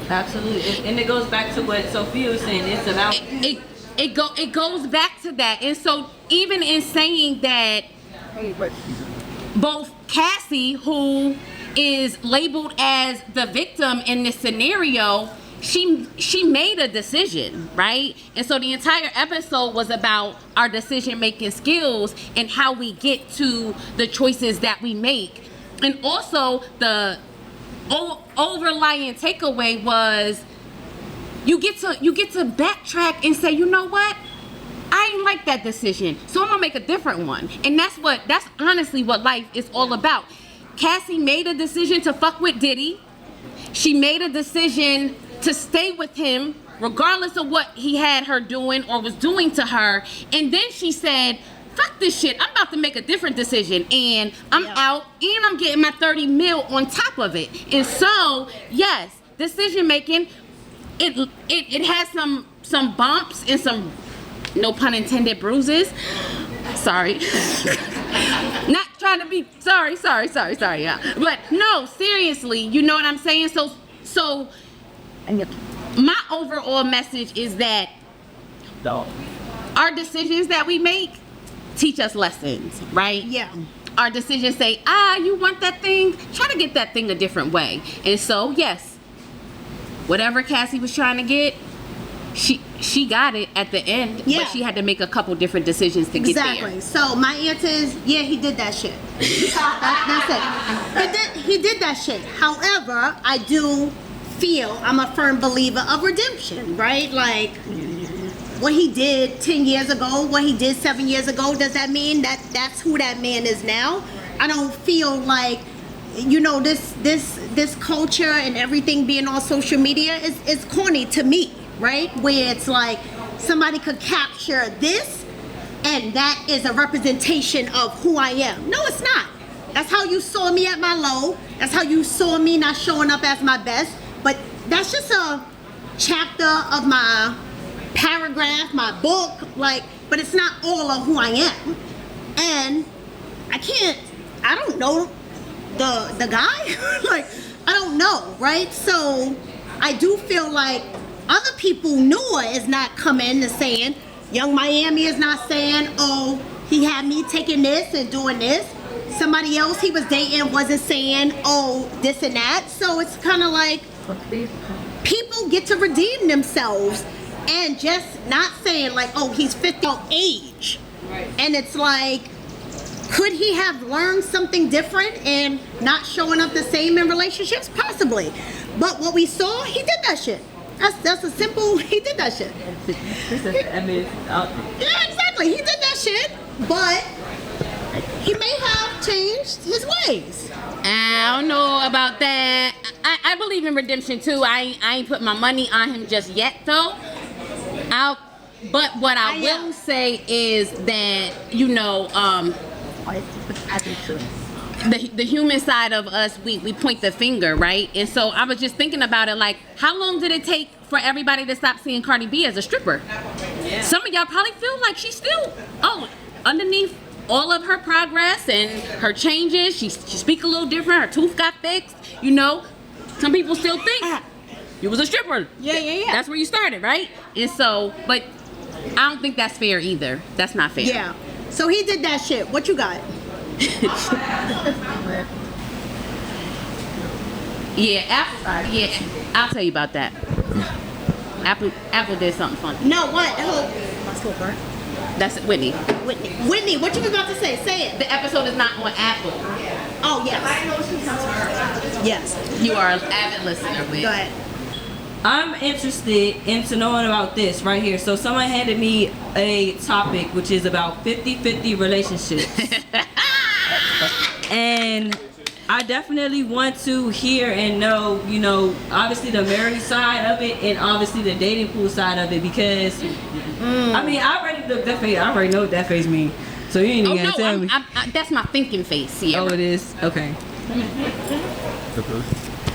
Absolutely. And it goes back to what Sophia was saying. It's about it goes back to that. And so even in saying that, both Cassie, who is labeled as the victim in this scenario, she made a decision, right? And so the entire episode was about our decision-making skills and how we get to the choices that we make. And also the overlying takeaway was you get to backtrack and say, you know what? I ain't like that decision, so I'm gonna make a different one. And that's honestly what life is all about. Cassie made a decision to fuck with Diddy. She made a decision to stay with him regardless of what he had her doing or was doing to her. And then she said, fuck this shit, I'm about to make a different decision, and I'm out, and I'm getting my 30 mil on top of it. And so, yes, decision making, it has some bumps and some, no pun intended, bruises. Sorry. Not trying to be, sorry, yeah. But no, seriously, you know what I'm saying? So my overall message is that our decisions that we make teach us lessons, right? Yeah. Our decisions say, you want that thing? Try to get that thing a different way. And so, yes, whatever Cassie was trying to get, she got it at the end, but she had to make a couple different decisions to get there. Exactly. So my answer is, he did that shit. That's it. He did that shit. However, I do feel I'm a firm believer of redemption, right? Like, what he did 10 years ago, what he did 7 years ago, does that mean that that's who that man is now? I don't feel like, this culture and everything being on social media is corny to me, right? Where it's like somebody could capture this and that is a representation of who I am. No, it's not. That's how you saw me at my low. That's how you saw me not showing up as my best. But that's just a chapter of my paragraph, my book, but it's not all of who I am. And I don't know the guy. I don't know, right? So I do feel like other people, Noah is not coming and saying, Young Miami is not saying, oh, he had me taking this and doing this. Somebody else he was dating wasn't saying, oh, this and that. So it's kind of like people get to redeem themselves and just not saying like, oh, he's 50 of age. Right. And it's like, could he have learned something different and not showing up the same in relationships? Possibly. But what we saw, he did that shit. That's a simple, he did that shit. Yeah, exactly. He did that shit, but he may have changed his ways. I don't know about that. I believe in redemption too. I ain't put my money on him just yet though. But what I will say is that, the human side of us, we point the finger, right? And so I was just thinking about it, like, how long did it take for everybody to stop seeing Cardi B as a stripper? Yeah. Some of y'all probably feel like she's still, underneath all of her progress and her changes, she speak a little different, her tooth got fixed, Some people still think you was a stripper. Yeah. That's where you started, right? And so, but I don't think that's fair either. That's not fair. Yeah. So he did that shit. What you got? Yeah, I'll tell you about that. Apple did something funny. No, what? Oh, my school burnt. That's it, Whitney. Whitney, what you was about to say? Say it. The episode is not on Apple. Oh, yes. Yes. You are an avid listener, Whit. Go ahead. I'm interested into knowing about this right here. So someone handed me a topic which is about 50-50 relationships. And I definitely want to hear and know, you know, obviously the married side of it and obviously the dating pool side of it, because I mean, I already know what that face means. So you ain't even gotta tell me. That's my thinking face here. Oh, it is? Okay.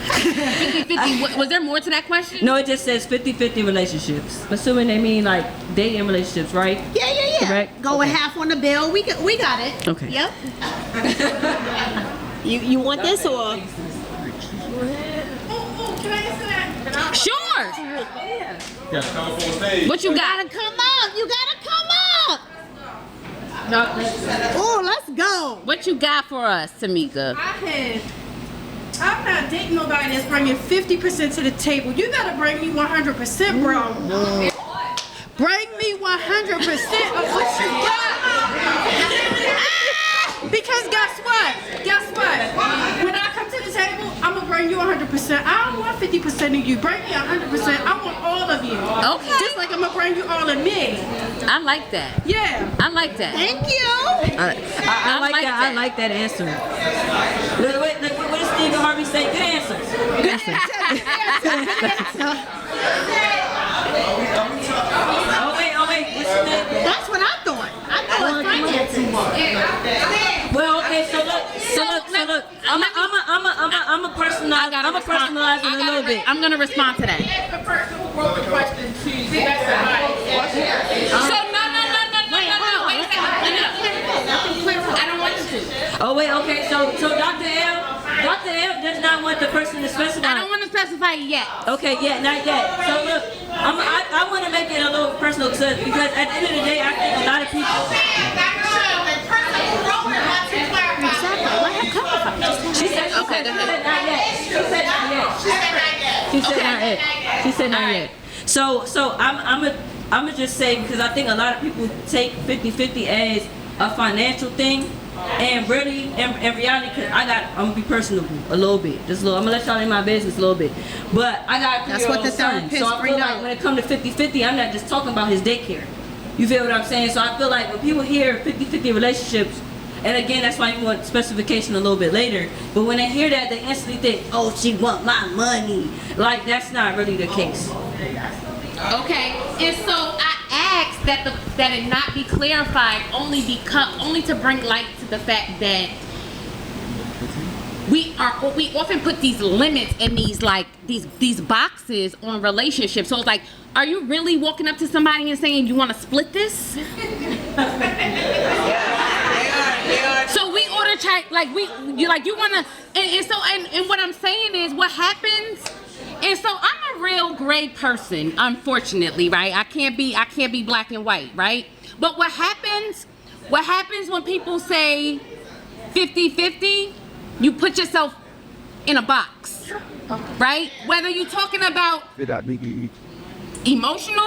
50-50, was there more to that question? No, it just says 50-50 relationships. Assuming they mean like dating relationships, right? Yeah. Correct? Go with Okay. half on the bill. We got it. Okay. Yep. You want this or? Can I answer that? Sure. Gotta come up on stage. What you got? You gotta come up. Oh, let's go. What you got for us, Tamika? I'm not dating nobody that's bringing 50% to the table. You gotta bring me 100%, bro. Bring me 100% of what you got. Because guess what? When I come to the table, I'm gonna bring you 100%. I don't want 50% of you. Bring me 100%. I want all of you. Okay. Just like I'm gonna bring you all of me. I like that. Yeah. I like that. Thank you. I like that. I like that answer. What does Stephen Harvey say? Good answer. Oh wait. What's your name? That's what I thought. I thought finances. Well, okay. So look. I'm a personalize. I'm a personalize it a little bit. I'm gonna respond to that. The person who wrote the question, So she no. Wait a second. I don't want you to. Oh wait. Okay. So Dr. L does not want the person to specify. I don't want to specify yet. Okay, yeah, not yet. So look, I want to make it a little personal because at the end of the day, I think a lot of people. She said Okay, go ahead. not yet. She said not yet. So I'm just say, because I think a lot of people take 50-50 as a financial thing. And really, in reality, cause I'm gonna be personable a little bit, just a little. I'm gonna let y'all in my business a little bit, but I got a 3-year-old son, so I feel like when it comes to 50-50, I'm not just talking about his daycare. You feel what I'm saying? So I feel like when people hear 50-50 relationships, and again, that's why you want specification a little bit later. But when they hear that, they instantly think, "Oh, she want my money." Like that's not really the case. Okay, and so I asked that it not be clarified only to bring light to the fact that we often put these limits and these boxes on relationships. So it's like, are you really walking up to somebody and saying you want to split this? So we order you want to, and what I'm saying is what happens. And so I'm a real gray person, unfortunately, right? I can't be black and white, right? But what happens when people say 50-50, you put yourself in a box, right? Whether you're talking about emotional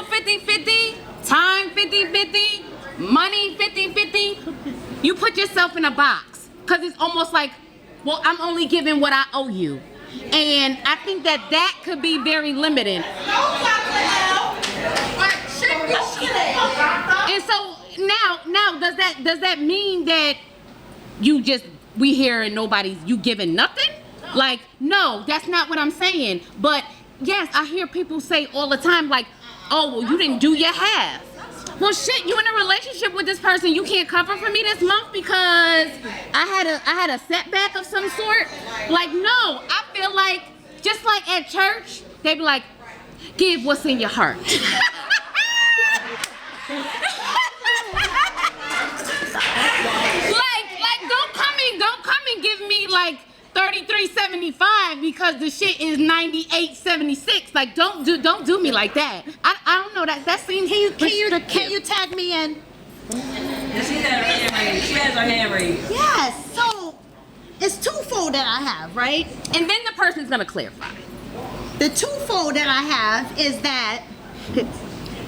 50-50, time 50-50, money 50-50, you put yourself in a box. Because it's almost like, well, I'm only giving what I owe you. And I think that could be very limiting. And so now does that mean that we here and you giving nothing? Like, no, that's not what I'm saying. But yes, I hear people say all the time, like, oh, well, you didn't do your half. Well, shit, you in a relationship with this person, you can't cover for me this month because I had a setback of some sort. Like, no, I feel like, just like at church, they be like, give what's in your heart. like, don't come and give me like $33.75 because the shit is $98.76. Like, don't do me like that. I don't know, that seems Can you tag me in? You see that She has her hand raised. Yes. So it's twofold that I have, right? And then the person's gonna clarify. The twofold that I have is that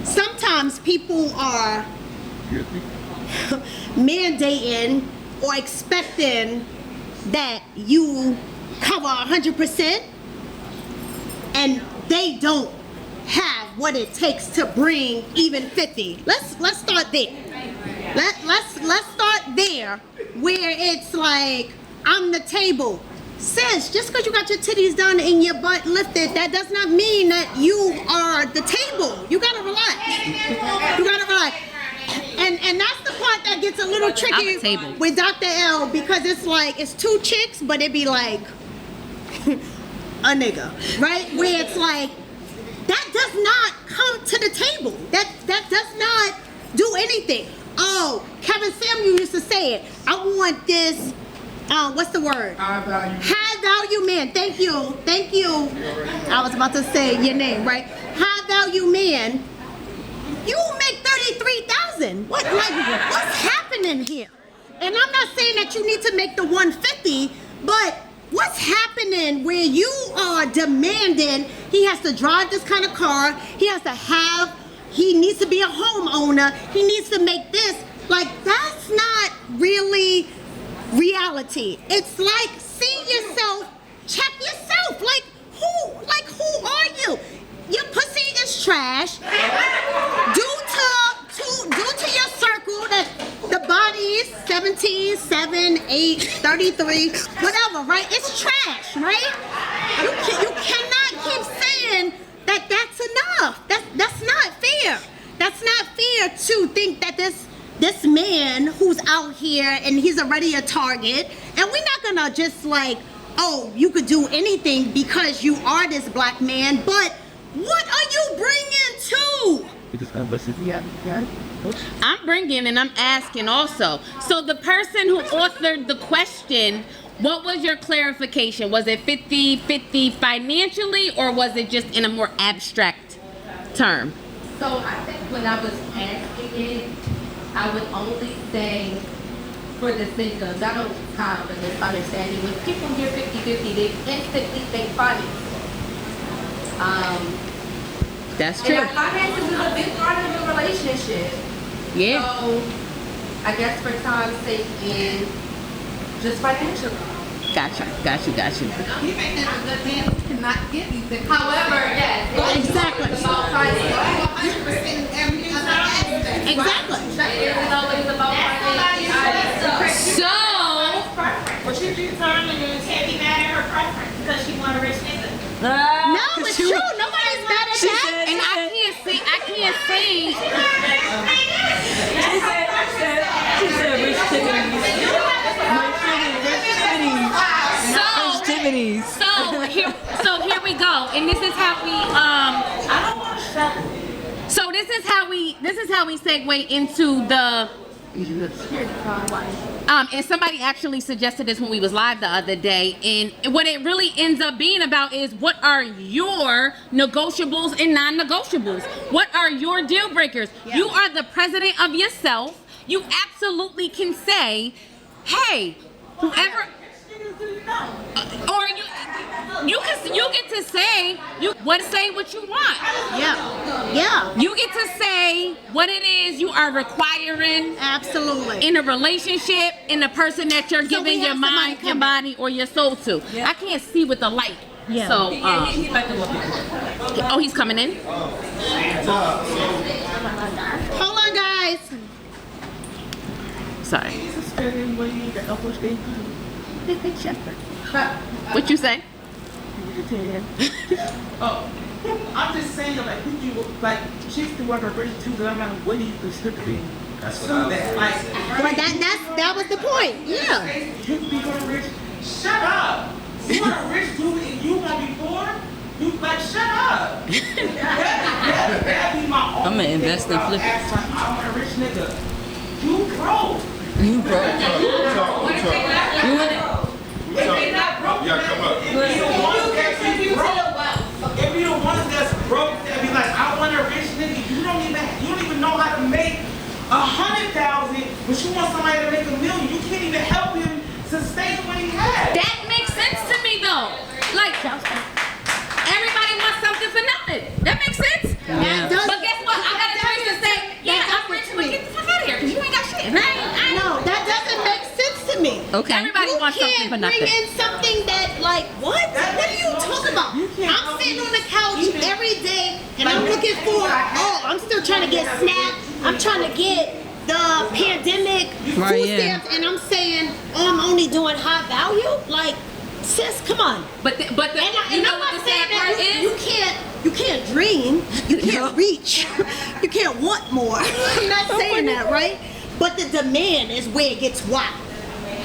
sometimes people are mandating or expecting that you cover 100%, and they don't have what it takes to bring even 50. Let's start there. Let's start there, where it's like I'm the table. Sis, just because you got your titties done and your butt lifted, that does not mean that you are the table. You gotta relax. You gotta relax. And that's the part that gets a little tricky with Dr. L, because it's like it's two chicks, but it be like a nigga, right? Where it's like that does not come to the table. That does not do anything. Oh, Kevin Samuel used to say it. I want this. What's the word? High value man. Thank you. I was about to say your name, right? High value man. You make 33,000. What's happening here? And I'm not saying that you need to make the 150, but what's happening where you are demanding he has to drive this kind of car, he needs to be a homeowner, he needs to make this. Like, that's not really reality. It's like, see yourself, check yourself. Like who are you? Your pussy is trash. Due to your circle that the body's 17, 7, 8, 33, whatever, right? It's trash, right? You cannot keep saying that that's enough. That's not fair. That's not fair to think that this man who's out here and he's already a target, and we're not gonna just like, oh, you could do anything because you are this black man, but what are you bringing to? I'm bringing and I'm asking also. So the person who authored the question, what was your clarification? Was it 50-50 financially, or was it just in a more abstract term? So I think when I was asking it, I would only say, for the sake of not only time but misunderstanding, when people hear 50-50, they instantly think finance. That's true. And finances is a big part of your relationship. Yeah. So I guess for time's sake, is just financial. Gotcha. You may have a good man who cannot give you 50. However, yes, Exactly. it's about finance. 100% in every other aspect. Exactly. It is always about finance. So, Well, she determined and can't be mad at her preference because she want a rich nigga. No, it's true. Nobody's mad at that. and I can't see. She said rich titties. So here we go, and this is how we So this is how we segue into the. And somebody actually suggested this when we was live the other day, and what it really ends up being about is what are your negotiables and non-negotiables? What are your deal breakers? Yeah. You are the president of yourself. You absolutely can say, hey, whoever, or you get to say what you want. Yeah. You get to say what it is you are requiring Absolutely. in a relationship, in the person that you're giving we your have mind, somebody your body, or your soul to. Yeah. I can't see with the light. Yeah. So, He's about to look at oh, he's coming in. Hold on, guys. Sorry. What you say? Oh, I'm just saying, like, she's the one that brings to them, and what do you consider to be? That's what I was that, Well, that was the point. Yeah. rich. Shut up. You want a rich dude and you want to be poor? You like shut up. That'd be my I'm gonna invest in flipping. I want a rich nigga. You broke. You broke. You want it? Yeah, come up. If you the ones that's broke, that be like, I want a rich nigga. You don't even know how to make 100,000, but you want somebody to make $1 million. You can't even help him sustain what he has. That makes sense to me though. Like, everybody wants something for nothing. That makes sense? Yeah. But guess what? I got a choice to say, yeah, I'm rich, but get the fuck out of here, because you ain't got shit. No, that doesn't make sense to me. Okay. Everybody wants something for nothing. You can't bring in something that, like, what? What are you talking about? I'm sitting on the couch every day and I'm looking for, I'm still trying to get SNAP. I'm trying to get the pandemic food stamps, and I'm saying, I'm only doing high value? Like, sis, come on. But you know what the sad part is? You can't dream, you can't reach, you can't want more. I'm not saying that, right? But the demand is where it gets wild.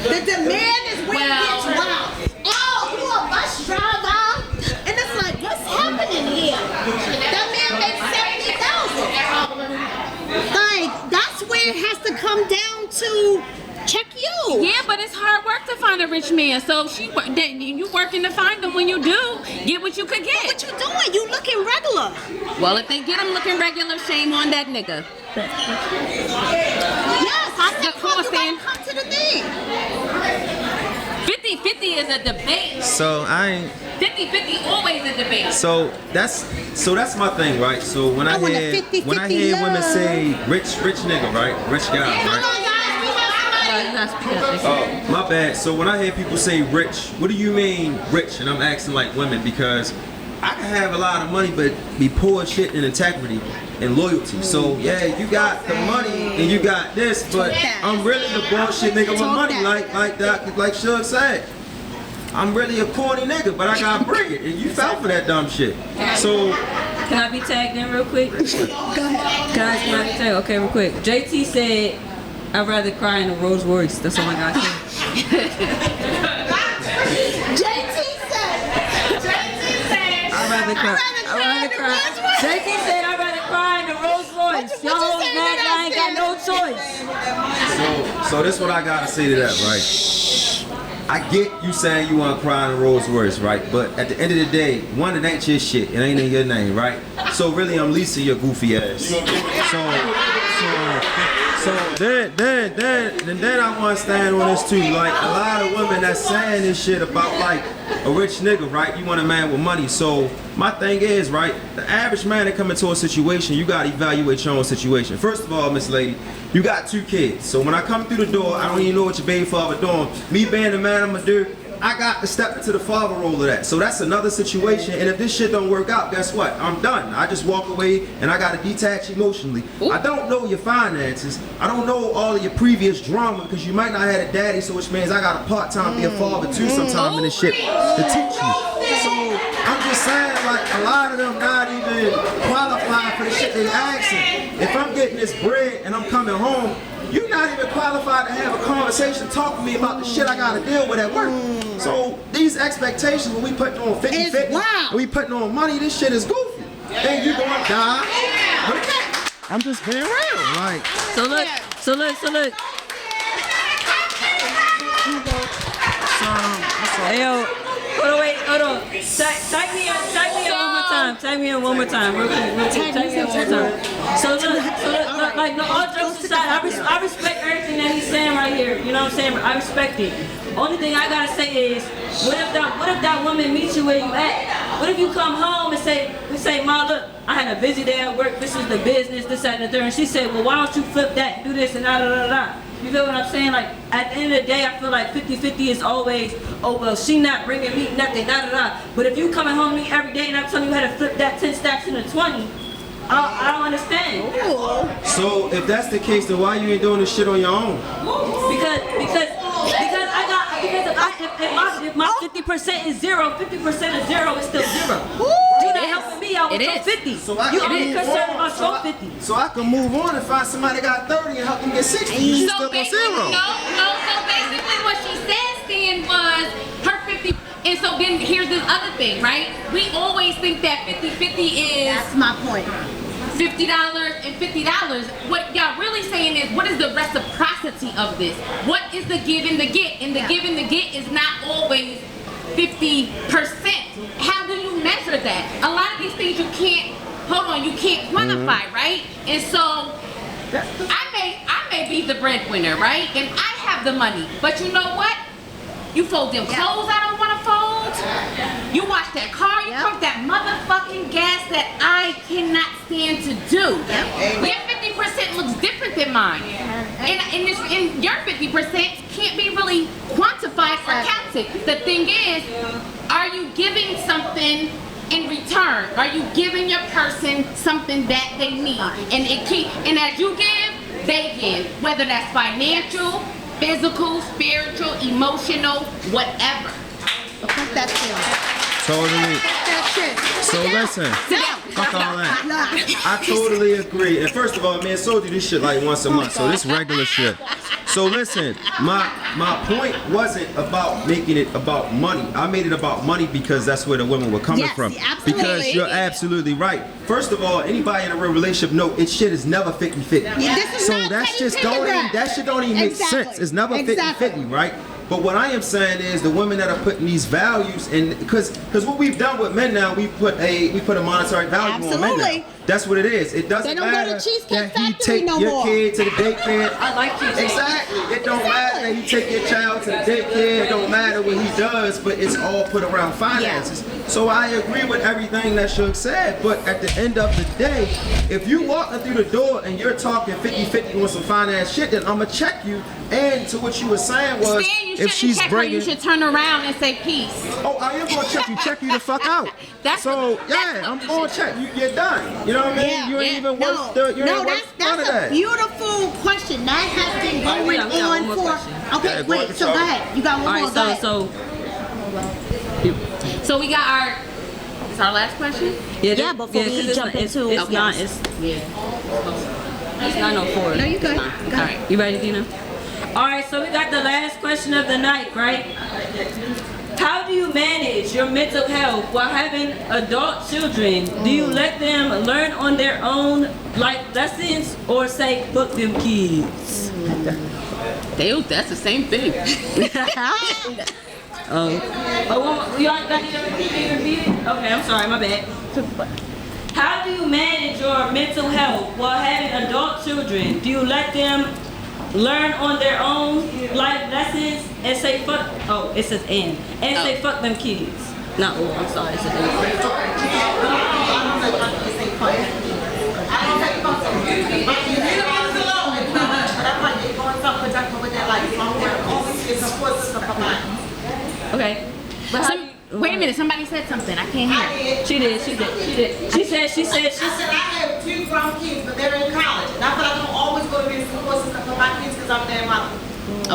The demand is where it gets wild. Oh, you a bus driver? And it's like, what's happening here? That man makes 70,000. Like, that's where it has to come down to check you. Yeah, but it's hard work to find a rich man. So you working to find them. When you do, get what you could get. What you doing? You looking regular. Well, if they get him looking regular, shame on that nigga. Yes, I said, come to the thing. 50-50 is a debate. So I ain't. 50-50 always a debate. So that's my thing, right? So when I hear women say rich nigga, right? Rich guy, right? Oh, my bad. So when I hear people say rich, what do you mean rich? And I'm asking like women, because I can have a lot of money but be poor shit in integrity and loyalty. So yeah, you got the money and you got this, but I'm really the bullshit nigga with money, like Shug said. I'm really a corny nigga, but I got bread, and you fell for that dumb shit. So can I be tagged in real quick? Go ahead. Can I be tagged? Okay, real quick. JT said, I'd rather cry in a Rolls Royce. That's all I got to say. JT said, I'd rather cry. JT said, I'd rather cry in a Rolls Royce. Y'all hoes mad I ain't got no choice. So this is what I gotta say to that, right? I get you saying you want to cry in a Rolls Royce, right? But at the end of the day, one, it ain't your shit. It ain't in your name, right? So really, I'm leasing your goofy ass. So then I want to stand on this too. Like a lot of women that's saying this shit about like a rich nigga, right? You want a man with money. So my thing is, right, the average man that come into a situation, you gotta evaluate your own situation. First of all, Miss Lady, you got 2 kids. So when I come through the door, I don't even know what your baby father doing. Me being the man I'ma do, I got to step into the father role of that. So that's another situation. And if this shit don't work out, guess what? I'm done. I just walk away and I gotta detach emotionally. Ooh. I don't know your finances. I don't know all of your previous drama because you might not have a daddy, so which means I got to part-time be a father too sometime in this shit to teach you. So I'm just saying, like, a lot of them not even qualified for the shit they asking. If I'm getting this bread and I'm coming home, you're not even qualified to have a conversation, talk to me about the shit I gotta deal with at work. So these expectations when we putting on 50-50, when we putting on money, this shit is goofy. And you gonna die. I'm just being real. Like, so look. Hey yo, hold on. Tag me in one more time. Real quick. Tag me in one more time. So look, like, no, all jokes aside, I respect everything that he's saying right here. You know what I'm saying? I respect it. Only thing I gotta say is, what if that woman meets you where you at? What if you come home and say, Ma, look, I had a busy day at work, this is the business, this, that, and the third. And she said, well, why don't you flip that, do this, and da. You feel what I'm saying? Like, at the end of the day, I feel like 50-50 is always, oh, well, she not bringing me nothing, da. But if you coming home to me every day and I'm telling you how to flip that 10 stacks into 20, I don't understand. So if that's the case, then why you ain't doing this shit on your own? Because if my 50% is 0, 50% of 0 is still 0. You're not helping me out with your 50. So you only concerned about your 50. So I can move on and find somebody that got 30 and help them get 60. You still on 0. No. So basically what she said, Stan, was her 50. And so then here's this other thing, right? We always think that 50-50 is... That's my point. $50 and $50. What y'all really saying is, what is the reciprocity of this? What is the give and the get? And the give and the get is not always 50%. How do you measure that? A lot of these things you can't quantify, right? And so I may be the breadwinner, right? And I have the money. But you know what? You fold them clothes I don't want to fold. You wash that car. You pump that motherfucking gas that I cannot stand to do. Your 50% looks different than mine. And your 50% can't be really quantified or counted. The thing is, are you giving something in return? Are you giving your person something that they need? And as you give, they give. Whether that's financial, physical, spiritual, emotional, whatever. That's it. Totally. That's it. So listen, fuck all that. I totally agree. And first of all, man, sold you this shit like once a month, so this regular shit. So listen, my point wasn't about making it about money. I made it about money because that's where the women were coming from. Absolutely. Because you're absolutely right. First of all, anybody in a real relationship know it shit is never 50-50. So that's just that shit don't even make sense. It's never 50-50, right? But what I am saying is the women that are putting these values in, because what we've done with men now, we put a monetary value on men now. That's what it is. It doesn't matter that he take your kid to the daycare. I like cheesecake. Exactly. It don't matter that he take your child to the daycare. It don't matter what he does, but it's all put around finances. So I agree with everything that Suge said, but at the end of the day, if you walking through the door and you're talking 50-50 on some finance shit, then I'm gonna check you. And to what you were saying was, if she's bringing, you should turn around and say peace. Oh, I am gonna check you the fuck out. I'm gonna check you. You're done. You know what I mean? You ain't even worth the. You ain't worth none of that. That's a beautiful question. That has been going on for. Okay, wait. So go ahead. You got one more. Go ahead. So we got our. Is our last question? Yeah, before we jump into it's not 9:04. No, you good. Go All right, you ready, Dina? All right, so we got the last question of the night, right? How do you manage your mental health while having adult children? Do you let them learn on their own life lessons or say, fuck them kids? That's the same thing. You all got to repeat it? Okay, I'm sorry, my bad. How do you manage your mental health while having adult children? Do you let them learn on their own life lessons and say fuck? Oh, it says say fuck them kids. Not I'm sorry, it says okay. But wait a minute, somebody said something. I can't hear. She did. She said. I have 2 grown kids, but they're in college. And I feel like I don't always go to the support system for my kids because I'm their mother.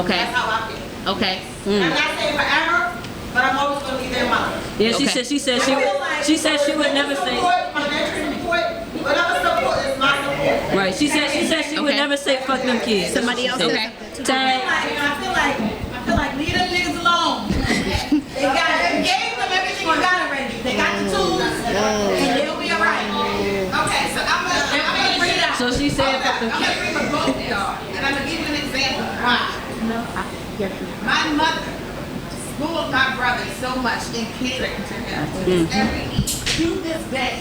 Okay. That's how I feel. Okay. I'm not saying forever, but I'm always going to be their mother. Yeah, she said she would never say. Financial support, whatever support is my support. Right. She said she would never say fuck them kids. Somebody else. Okay. I feel like leave them niggas alone. They gave them everything you got already. They got the tools, and they'll be alright. Okay, so I'm gonna bring it out. So she said fuck them I'm kids. gonna bring up both of y'all, and I'm gonna give you an example. My mother spoiled my brother so much and catered to him every week. To this day,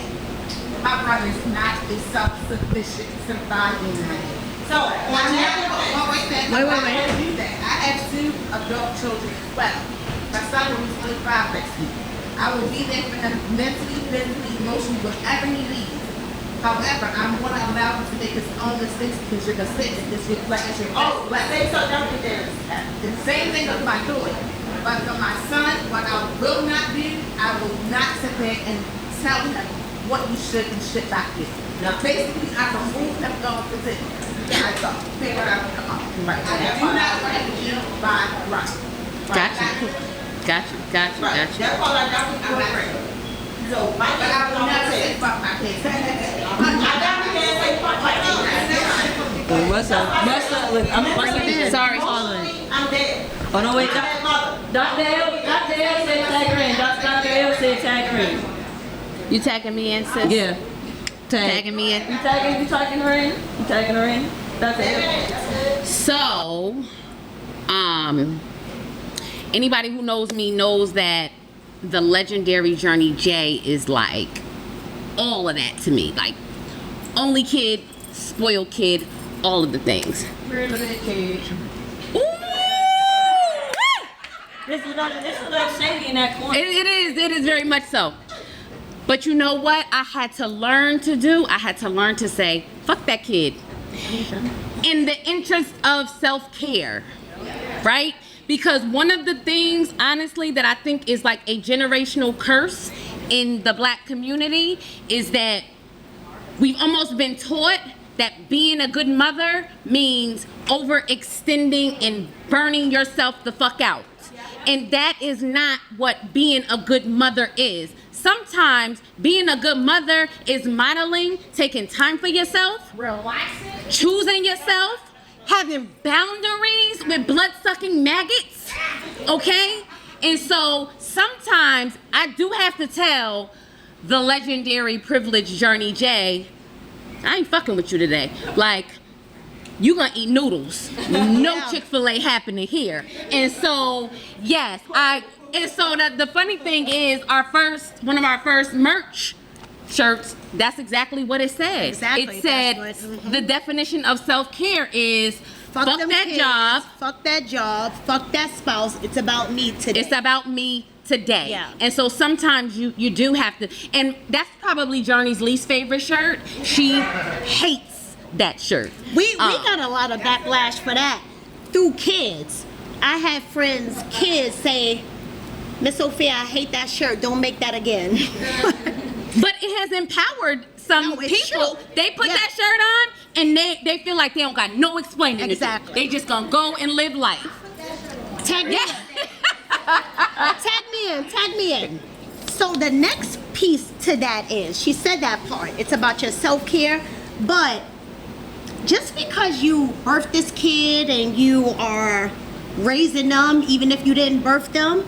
my brother is not as self-sufficient to buy anything. So, wait a minute. Do that. I have 2 adult children as well. My son will be 25 next week. I will be there for him mentally, physically, emotionally, whatever he needs. However, I'm going to allow him to make his own mistakes because you're consistent. This reflects your own. Say something there. The same thing with my daughter. But for my son, what I will not do, I will not sit there and tell him what you should and should not do. Now, basically, I remove him off the table. I go. Say what I will come up. Right. I do not want to be by right. Gotcha. That's all I got with you. So, but I will never say fuck my kids. I definitely can't say fuck my kids. What's up? Look, I'm sorry. I'm dead. Oh no, wait. Dr. L said tag her in. Dr. L said tag her in. You tagging me in, sis? Yeah. Tagging me in. You tagging her in? You tagging her in? Dr. L. So, anybody who knows me knows that the legendary Journey J is like all of that to me. Like, only kid, spoiled kid, all of the things. This is not shady in that corner. It is very much so. But you know what I had to learn to do? I had to learn to say, fuck that kid. In the interest of self-care, right? Because one of the things, honestly, that I think is like a generational curse in the Black community is that we've almost been taught that being a good mother means overextending and burning yourself the fuck out. And that is not what being a good mother is. Sometimes being a good mother is modeling, taking time for yourself, Relaxing. choosing yourself, having boundaries with blood-sucking maggots, okay? And so sometimes I do have to tell the legendary privileged Journey J, I ain't fucking with you today. Like, you gonna eat noodles. No Chick-fil-A happening here. And so, yes, and so the funny thing is one of our first merch shirts, that's exactly what it said. Exactly. It said the definition of self-care is fuck them that kids, job. Fuck that job. Fuck that spouse. It's about me today. It's about me today. Yeah. And so sometimes you do have to, and that's probably Journey's least favorite shirt. She hates that shirt. We got a lot of backlash for that through kids. I had friends, kids say, Miss Sophia, I hate that shirt. Don't make that again. But it has empowered some people. True. They put that shirt on and they feel like they don't got no explaining Exactly. to do. They just gonna go and live life. Tag me in. Tag me in. So the next piece to that is, she said that part. It's about your self-care, but just because you birthed this kid and you are raising them, even if you didn't birth them,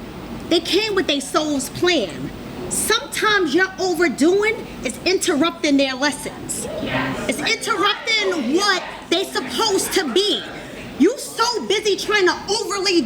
they came with their soul's plan. Sometimes your overdoing is interrupting their lessons. It's interrupting what they supposed to be. You so busy trying to overly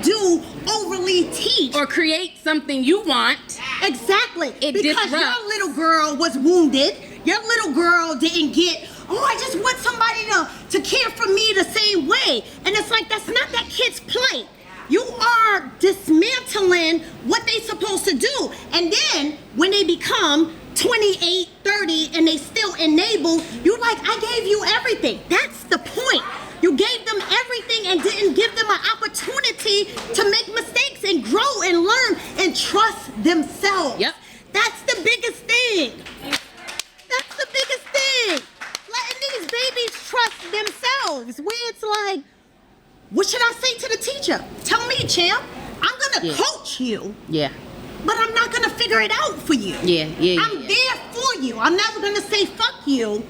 teach. Or create something you want. Exactly. It because disrupts. your little girl was wounded. Your little girl didn't get, I just want somebody to care for me the same way. And it's like, that's not that kid's plight. You are dismantling what they supposed to do. And then when they become 28, 30, and they still enable, you like, I gave you everything. That's the point. You gave them everything and didn't give them an opportunity to make mistakes and grow and learn and trust themselves. Yep. That's the biggest thing. That's the biggest thing. Letting these babies trust themselves. Where it's like, what should I say to the teacher? Tell me, champ. I'm gonna coach you. Yeah. But I'm not gonna figure it out for you. I'm there for you. I'm never gonna say fuck you,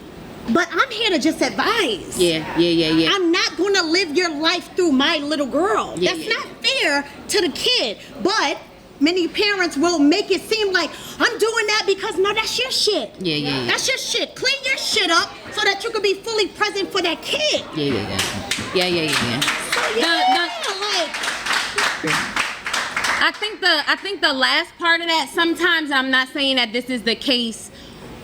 but I'm here to just advise. Yeah. I'm not gonna live your life through my little girl. That's not fair to the kid. But many parents will make it seem like I'm doing that because no, that's your shit. Yeah. That's your shit. Clean your shit up so that you can be fully present for that kid. Yeah. I think the last part of that, sometimes I'm not saying that this is the case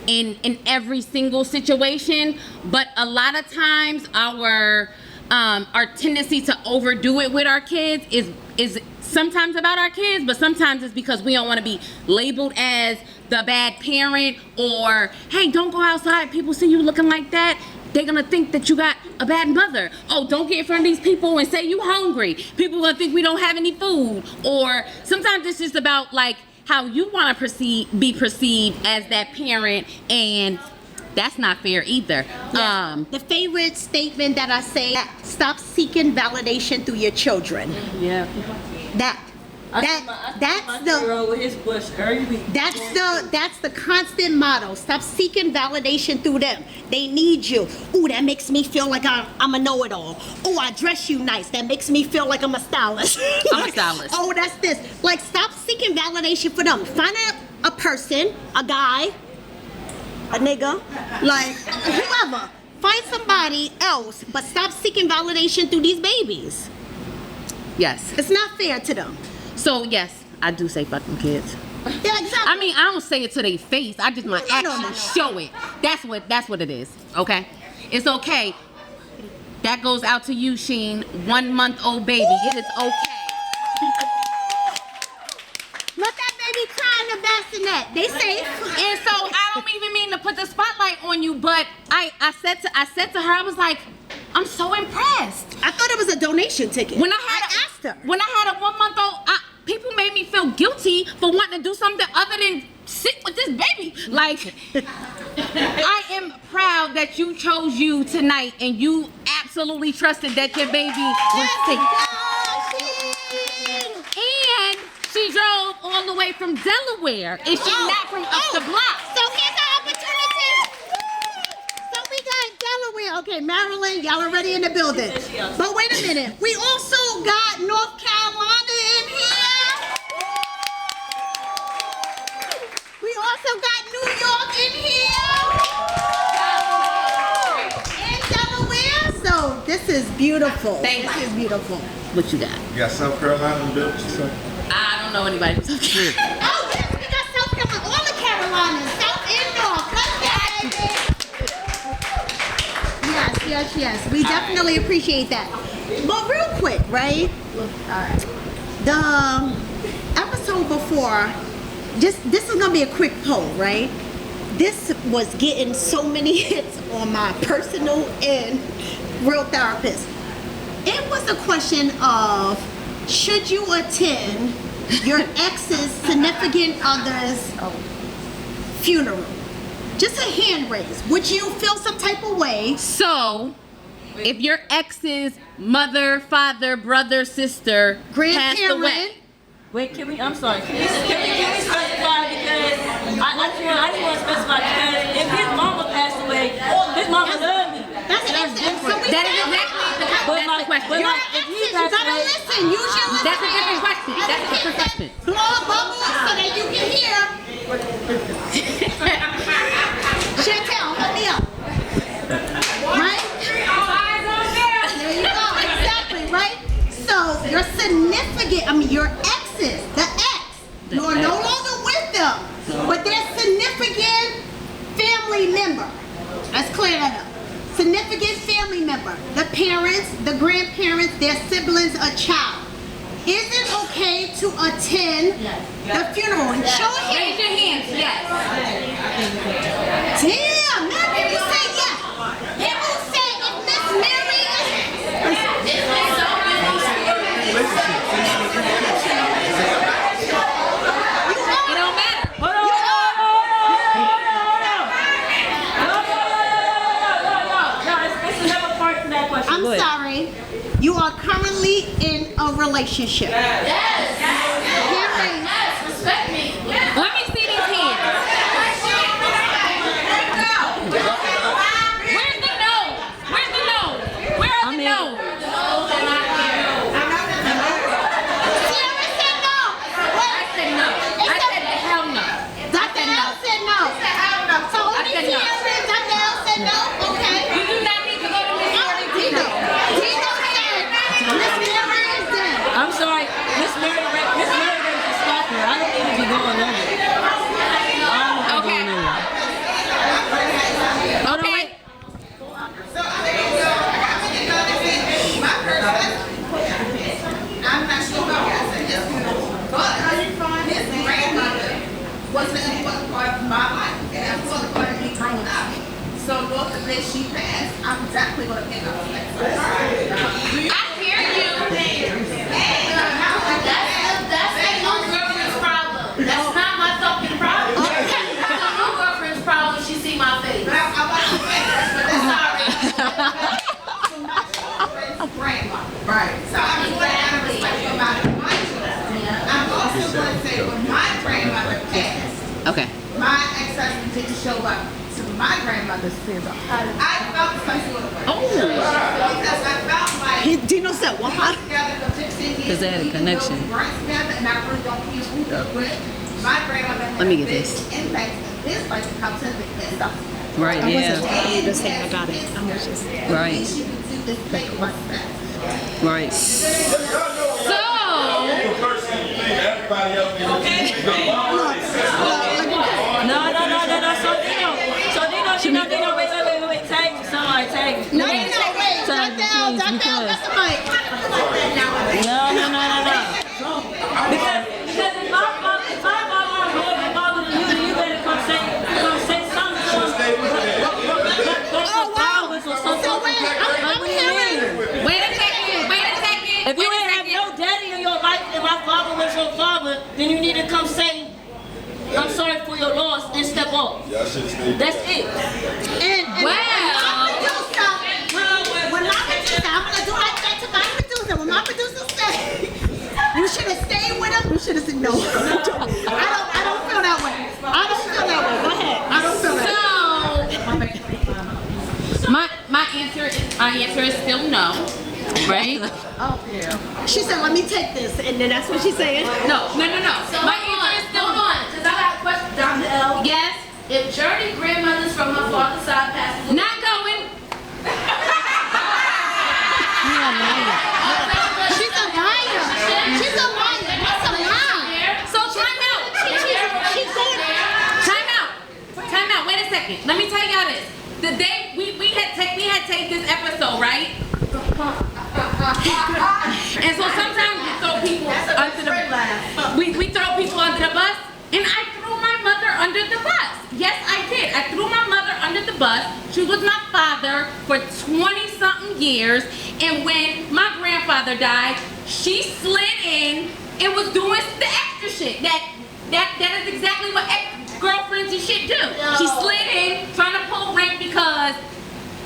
in every single situation, but a lot of times our tendency to overdo it with our kids is sometimes about our kids, but sometimes it's because we don't want to be labeled as the bad parent, or hey, don't go outside, people see you looking like that, they're gonna think that you got a bad mother. Oh, don't get in front of these people and say you hungry, people gonna think we don't have any food. Or sometimes it's just about like how you want to be perceived as that parent, and that's not fair either. The favorite statement that I say, stop seeking validation through your children. Yeah. That's the constant motto. Stop seeking validation through them. They need you. Ooh, that makes me feel like I'm a know-it-all. Ooh, I dress you nice. That makes me feel like I'm a stylist. I'm a stylist. Oh, that's this. Like, stop seeking validation for them. Find a person, a guy, a nigga, like whoever. Find somebody else, but stop seeking validation through these babies. Yes. It's not fair to them. So yes, I do say fucking kids. Yeah, exactly. I mean, I don't say it to their face. I just my actions show it. That's what it is. Okay, it's okay. that goes out to you, Sheen. 1-month-old baby. It is okay. Let that baby cry in the bassinet. They safe. And so I don't even mean to put the spotlight on you, but I said to her, I was like, I'm so impressed. I thought it was a donation ticket. When I asked her. When I had a 1-month-old, people made me feel guilty for wanting to do something other than sit with this baby. Like, I am proud that you chose you tonight and you absolutely trusted that your baby was safe. And she drove all the way from Delaware. And she's not from up the block. So here's our opportunity. So we got Delaware. Okay, Maryland, y'all already in the building. But wait a minute. We also got North Carolina in here. We also got New York in here. And Delaware. So this is beautiful. Thank This you. is beautiful. What you got? You got South Carolina in the building, she said? I don't know anybody from South Carolina. Oh, yes, we got South Carolina. All the Carolinas. South and North. Let's get it. Yes. We definitely appreciate that. But real quick, right? The episode before, this is gonna be a quick poll, right? This was getting so many hits on my personal and Real Therapist. It was a question of, should you attend your ex's significant other's funeral? Just a hand raise. Would you feel some type of way? So, if your ex's mother, father, brother, sister passed away. Grandparent? Wait, I'm sorry. Can we specify because I just want to specify because if his mama passed away, his mama loved me. That's different. That is exactly the question. Your exes, you gotta listen. Use your listen. That's a different question. That's a different question. Blow a bubble so that you can hear. Chantel, hold me up. Right? There you go. Exactly, right? So your your exes, the ex, you're no longer with them, but they're significant family member. Let's clear that up. Significant family member, the parents, the grandparents, their siblings, a child. Is it okay to attend the funeral? And show of hands. Raise your hands, yes. Damn, man, people say yes. People say if Miss Mary It don't matter. I'm sorry. You are currently in a relationship. Yes. Respect me. Let me see these hands. Where's the no? Where's the no? Where are the no? Sierra said no. I said no. I said the hell no. Dr. L said no. So only said no. Sierra and Dr. L said no. Okay. You do not need to go to Miss Shorty. Dino said Miss Mary is dead. I'm sorry, Miss Mary is a stalker. I don't need to be going over. Okay. Okay. I'm not sure about that, but his grandmother was an important part of my life, and that was a part of me growing up. So, Lord forbid she passed, I'm definitely going to pick up the next person. I hear you. That's a new girlfriend's problem. That's not my fucking problem. That's a new girlfriend's problem. She see my face. But I want to say this, but it's Sorry. grandmother. Right. So I'm going to have respect about it. My children. I'm also going to say when my grandmother passed, Okay. my ex-husband didn't show up to my grandmother's funeral. I felt some sort of way. Oh. Because I felt like Dino said what? together for 15 years. Because they had a connection. We weren't together, and I really don't feel who we were. My grandmother had Let me a get big this. impact in his life to come to the stuff. Right, yeah. I got it. I was just. Right, She would do this thing like that. right. So, Everybody else can So Dino, wait, tag me, somebody tag me. No, wait. Dr. L then you need to come say, I'm sorry for your loss and step off. That's it. And when my producer, I'm gonna do like that to my producer. When my producer said, you should have stayed with him, you should have said no. I don't feel that way. I don't feel that way. Go ahead. I don't feel that way. My answer is still no. Right? Oh, yeah. She said, let me take this, and then that's what she's saying? No. My answer is still no. Because I got a question, Dr. L. Yes. If Journey grandmothers from her father's side passed away, Not going. She's a liar. She's a liar. That's a lie. So time out. She's going Time out. Wait a second. Let me tell y'all this. The day we had taped this episode, right? And so sometimes we throw people under the bus. We throw people under the bus, and I threw my mother under the bus. Yes, I did. I threw my mother under the bus. She was my father for 20-something years, and when my grandfather died, she slid in and was doing the extra shit. That is exactly what ex-girlfriends and shit do. She slid in trying to pull rank because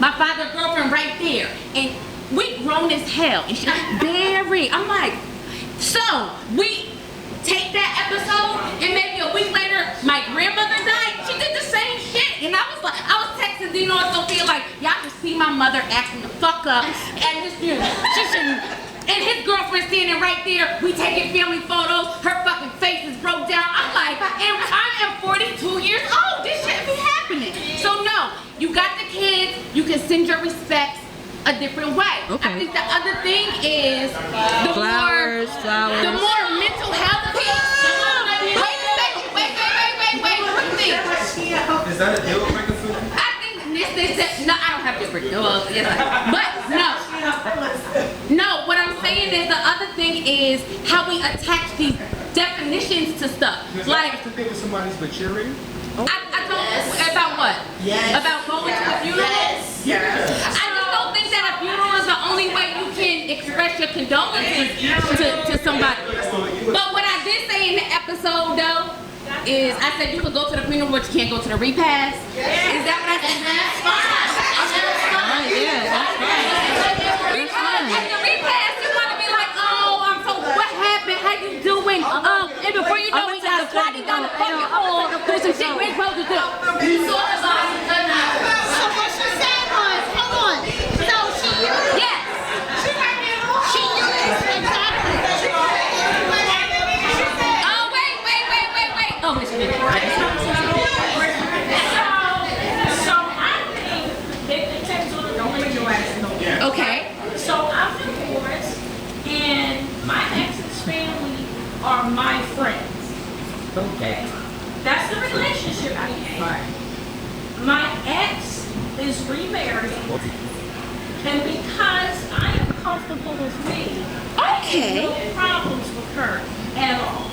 my father's girlfriend right there, and we grown as hell, and she's very. I'm like, so we take that episode, and maybe a week later, my grandmother died. She did the same shit, and I was texting Dino and Sophia like, y'all can see my mother acting the fuck up, and this dude, she shouldn't. And his girlfriend standing right there. We taking family photos. Her fucking face is broke down. I'm like, and I am 42 years old. This shouldn't be happening. So no, you got the kids. You can send your respects a different way. Okay. I think the other thing is the Flowers. the more mental health piece. Wait a second. Wait. Quickly. Is that a deal breaker for you? I think this. No, I don't have to break. Well, but no. No, what I'm saying is the other thing is how we attach these definitions to stuff. Like, to think of somebody's maturity? I don't, about what? Yes. About going to a funeral? Yes. I just don't think that a funeral is the only way you can express your condolences to somebody. But what I did say in the episode though, is I said you could go to the funeral but you can't go to the repast. Is that what I said? That's fine. Yeah, that's fine. At the repast, you want to be like, oh, I'm so, what happened? How you doing? And before you know it, you got sliding down the fucking hall. There's some shit we ain't supposed to do. So what she said was, hold on. So she used. Yes. She used exactly. Oh, wait. Oh, wait a minute. So I think it takes on don't make your ass no. Okay. So I'm divorced, and my ex's family are my friends. Okay. That's the relationship we have. My ex is remarried, and because I am comfortable with me, I have no problems with her at all.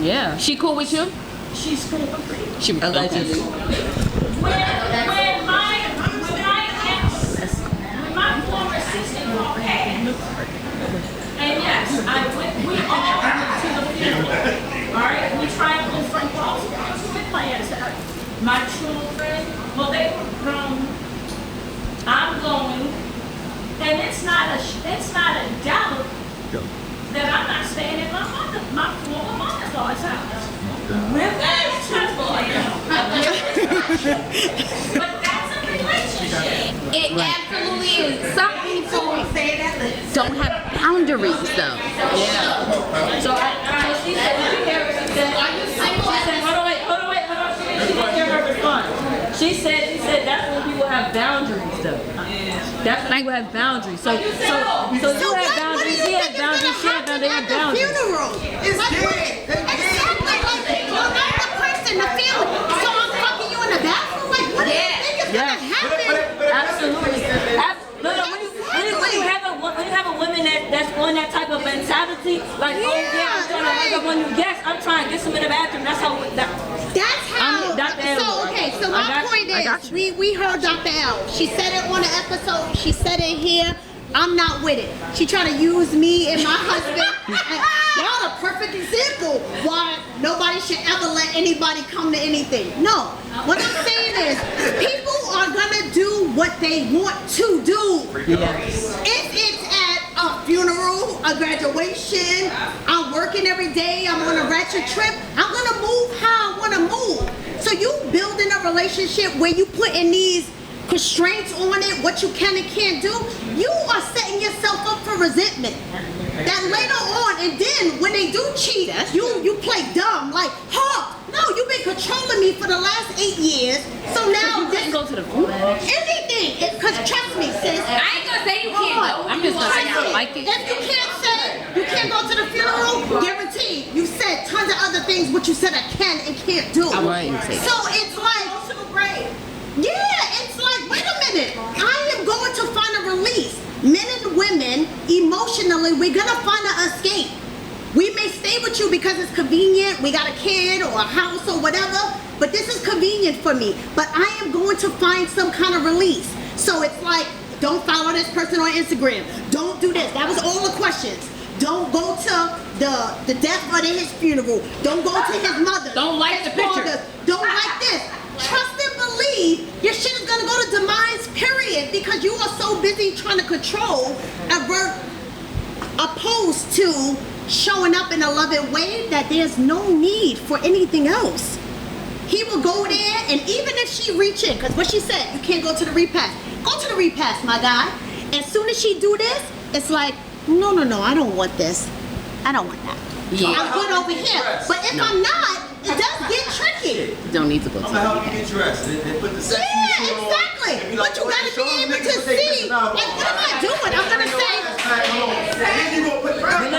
Yeah. She cool with you? She's cool with me. She allegedly. When my former sister-in-law passed, and yes, we all went to the funeral. All right, we traveled from Baltimore to Atlanta. My children, well, they were grown. I'm going, and it's not a doubt that I'm not staying at my former mother-in-law's house. With but that's a relationship. It absolutely is. Some people don't have boundaries though. Yeah. So she said, did you hear what she said? She said, hold on. She didn't hear her response. She said that's when people have boundaries though. That's when people have boundaries. So you have boundaries, he has boundaries, she has boundaries, they have boundaries. Funeral. It's dead. Exactly. You're not the person, the family. So I'm fucking you in the bathroom? Like, what do you think is gonna happen? Absolutely. When you have a woman that's on that type of mentality, like, oh yeah, I'm trying to hook up on you. Yes, I'm trying to get some in the bathroom. That's how. So my point is, we heard Dr. L. She said it on the episode. She said it here. I'm not with it. She tried to use me and my husband. Y'all a perfect example why nobody should ever let anybody come to anything. No, what I'm saying is people are gonna do what they want to do. Yes. If it's at a funeral, a graduation, I'm working every day, I'm on a ratchet trip, I'm gonna move how I wanna move. So you building a relationship where you put in these constraints on it, what you can and can't do, you are setting yourself up for resentment. That later on, and then when they do cheat, you play dumb, like, no, you've been controlling me for the last 8 years, so now You couldn't go to the food. anything, because trust me, sis. I ain't gonna say you can't go. I'm just gonna say I don't like it. If you can't say you can't go to the funeral, guaranteed, you said tons of other things, what you said I can and can't do. wouldn't say that. So it's like, yeah, it's like, wait a minute, I am going to find a release. Men and women, emotionally, we're gonna find an escape. We may stay with you because it's convenient, we got a kid or a house or whatever, but this is convenient for me. But I am going to find some kind of release. So it's like, don't follow this person on Instagram. Don't do this. That was all the questions. Don't go to the death of his funeral. Don't go to his mother. Don't like the picture. Father. Don't like this. Trust and believe your shit is gonna go to demise, period, because you are so busy trying to control opposed to showing up in a loving way that there's no need for anything else. He will go there, and even if she reach in, because what she said, you can't go to the repast. Go to the repast, my guy. As soon as she do this, it's like, no, I don't want this. I don't want that. Yeah. I'm good over here. But if I'm not, it does get tricky. Don't need to go to I'm gonna help you get dressed. They put the sexy Yeah, suit on, exactly. and be But like, you "Oh, gotta show be them able niggas to what they see. missing out And on." what am I doing? I'm gonna say, Then you gonna put the ground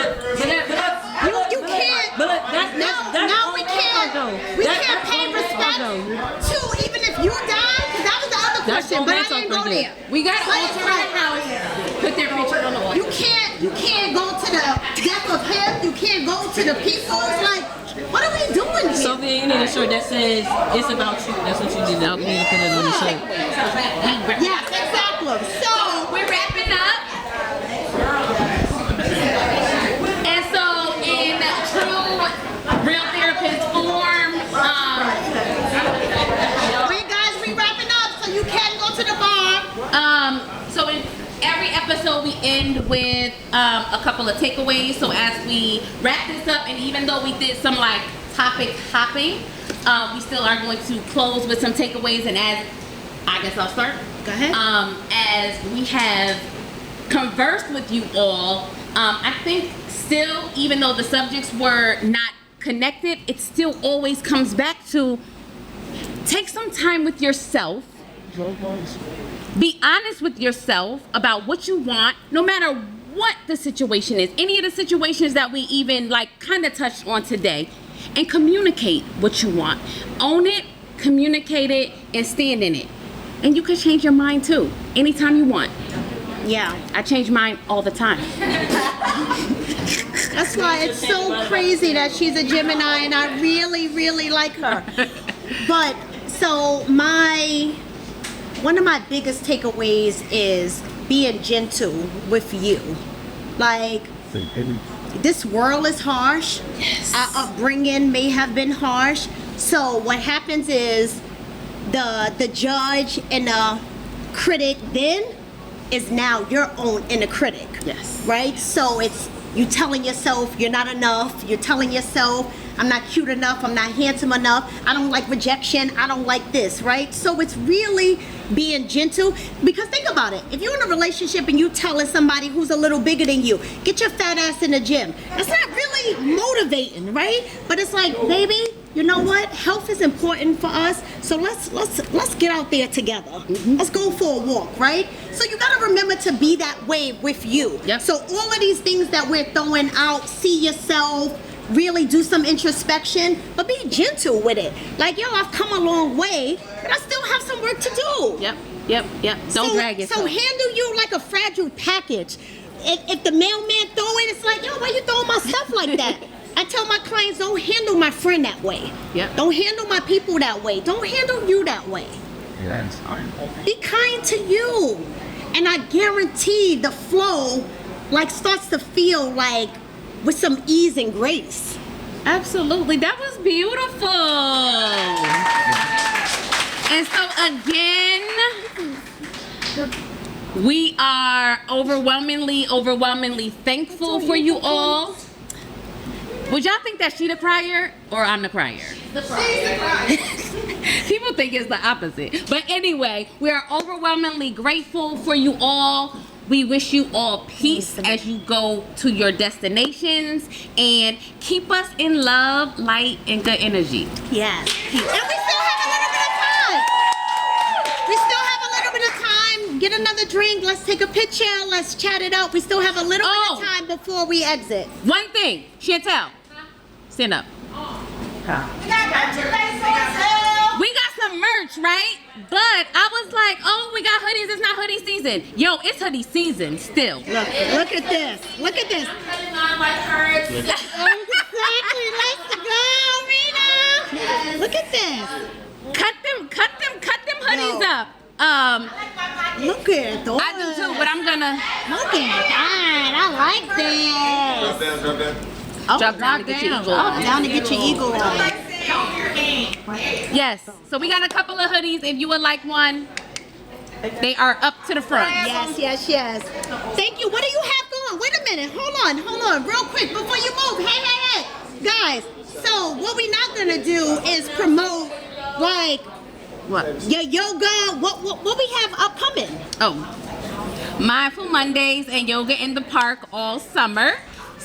you can't. But look, that's Now we can't. We can't pay respect though. to even if you die, because that was the other question, but I didn't go there. We got to But it's alter our house. Put their picture on the wall. You can't go to the death of him. You can't go to the people. It's like, what are we doing here? Sophia, you need a shirt that says it's about you. That's what you need. You need to put it on the shirt. Yes, exactly. So We're wrapping up. And so in true real therapist form, we wrapping up, so you can go to the bar. so in every episode we end with a couple of takeaways. So as we wrap this up, and even though we did some like topic hopping, we still are going to close with some takeaways. And as I guess I'll start. Go ahead. As we have conversed with you all, I think still, even though the subjects were not connected, it still always comes back to take some time with yourself. Be honest with yourself about what you want, no matter what the situation is. Any of the situations that we even like kind of touched on today, and communicate what you want. Own it, communicate it, and stand in it. And you can change your mind too, anytime you want. Yeah. I change mine all the time. That's why it's so crazy that she's a Gemini, and I really, really like her. But so one of my biggest takeaways is being gentle with you. Like, this world is harsh. Yes. Our upbringing may have been harsh. So what happens is the judge and the critic then is now your own inner critic. Yes. Right? So it's you telling yourself you're not enough. You're telling yourself I'm not cute enough. I'm not handsome enough. I don't like rejection. I don't like this, right? So it's really being gentle. Because think about it. If you're in a relationship and you telling somebody who's a little bigger than you, get your fat ass in the gym. That's not really motivating, right? But it's like, baby, you know what? Health is important for us. So let's get out there together. Mm-hmm. Let's go for a walk, right? So you gotta remember to be that way with you. Yep. So all of these things that we're throwing out, see yourself, really do some introspection, but be gentle with it. Like, yo, I've come a long way, but I still have some work to do. Yep. Don't drag yourself. So handle you like a fragile package. If the mailman throw it, it's like, yo, why you throwing my stuff like that? I tell my clients, don't handle my friend that way. Yep. Don't handle my people that way. Don't handle you that way. Yeah, that's hard. Be kind to you. and I guarantee the flow like starts to feel like with some ease and grace. Absolutely. That was beautiful. And so again, we are overwhelmingly thankful for you all. Would y'all think that she the crier or I'm the crier? The prize. People think it's the opposite. But anyway, we are overwhelmingly grateful for you all. We wish you all peace as you go to your destinations, and keep us in love, light, and good energy. Yes. And we still have a little bit of time. We still have a little bit of time. Get another drink. Let's take a picture. Let's chat it out. We still have a little bit of time before we exit. One thing, Chantel, stand up. We got some merch, right? But I was like, oh, we got hoodies. It's not hoodie season. Yo, it's hoodie season still. Look at this. Look at this. Cutting on like hers. Exactly. Let's go, Rita. Look at this. Cut them hoodies up. Look at those. I do too, but I'm gonna Look at that. I like this. Drop down. drop down to get your eagle. Up, down to get your eagle on. Yes. So we got a couple of hoodies. If you would like one, they are up to the front. Yes. Thank you. What do you have going? Wait a minute. Hold on. Real quick before you move. Hey. Guys, so what we're not going to do is promote, like, What? your yoga. What we have upcoming? Oh, Mindful Mondays and yoga in the park all summer.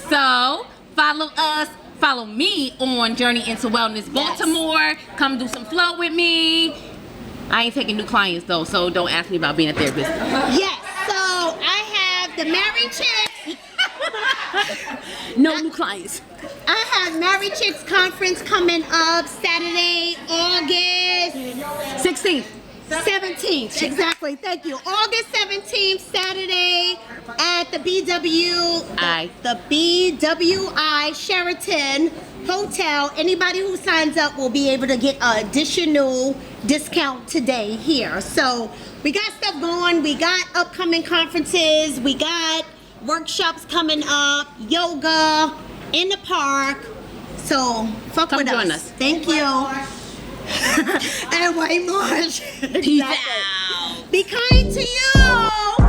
So follow me on Journey into Wellness Baltimore. Come do some flow with me. I ain't taking new clients though, so don't ask me about being a therapist. Yes, so I have the Married Chicks. No new clients. I have Married Chicks Conference coming up Saturday, August 16th. 17th. Exactly. Thank you. August 17th, Saturday at the BWI Sheraton Hotel. Anybody who signs up will be able to get an additional discount today here. So we got stuff going. We got upcoming conferences. We got workshops coming up, yoga in the park. So fuck Come with join us. us. Thank you. And White Marsh. Peace Exactly. out. Be kind to you.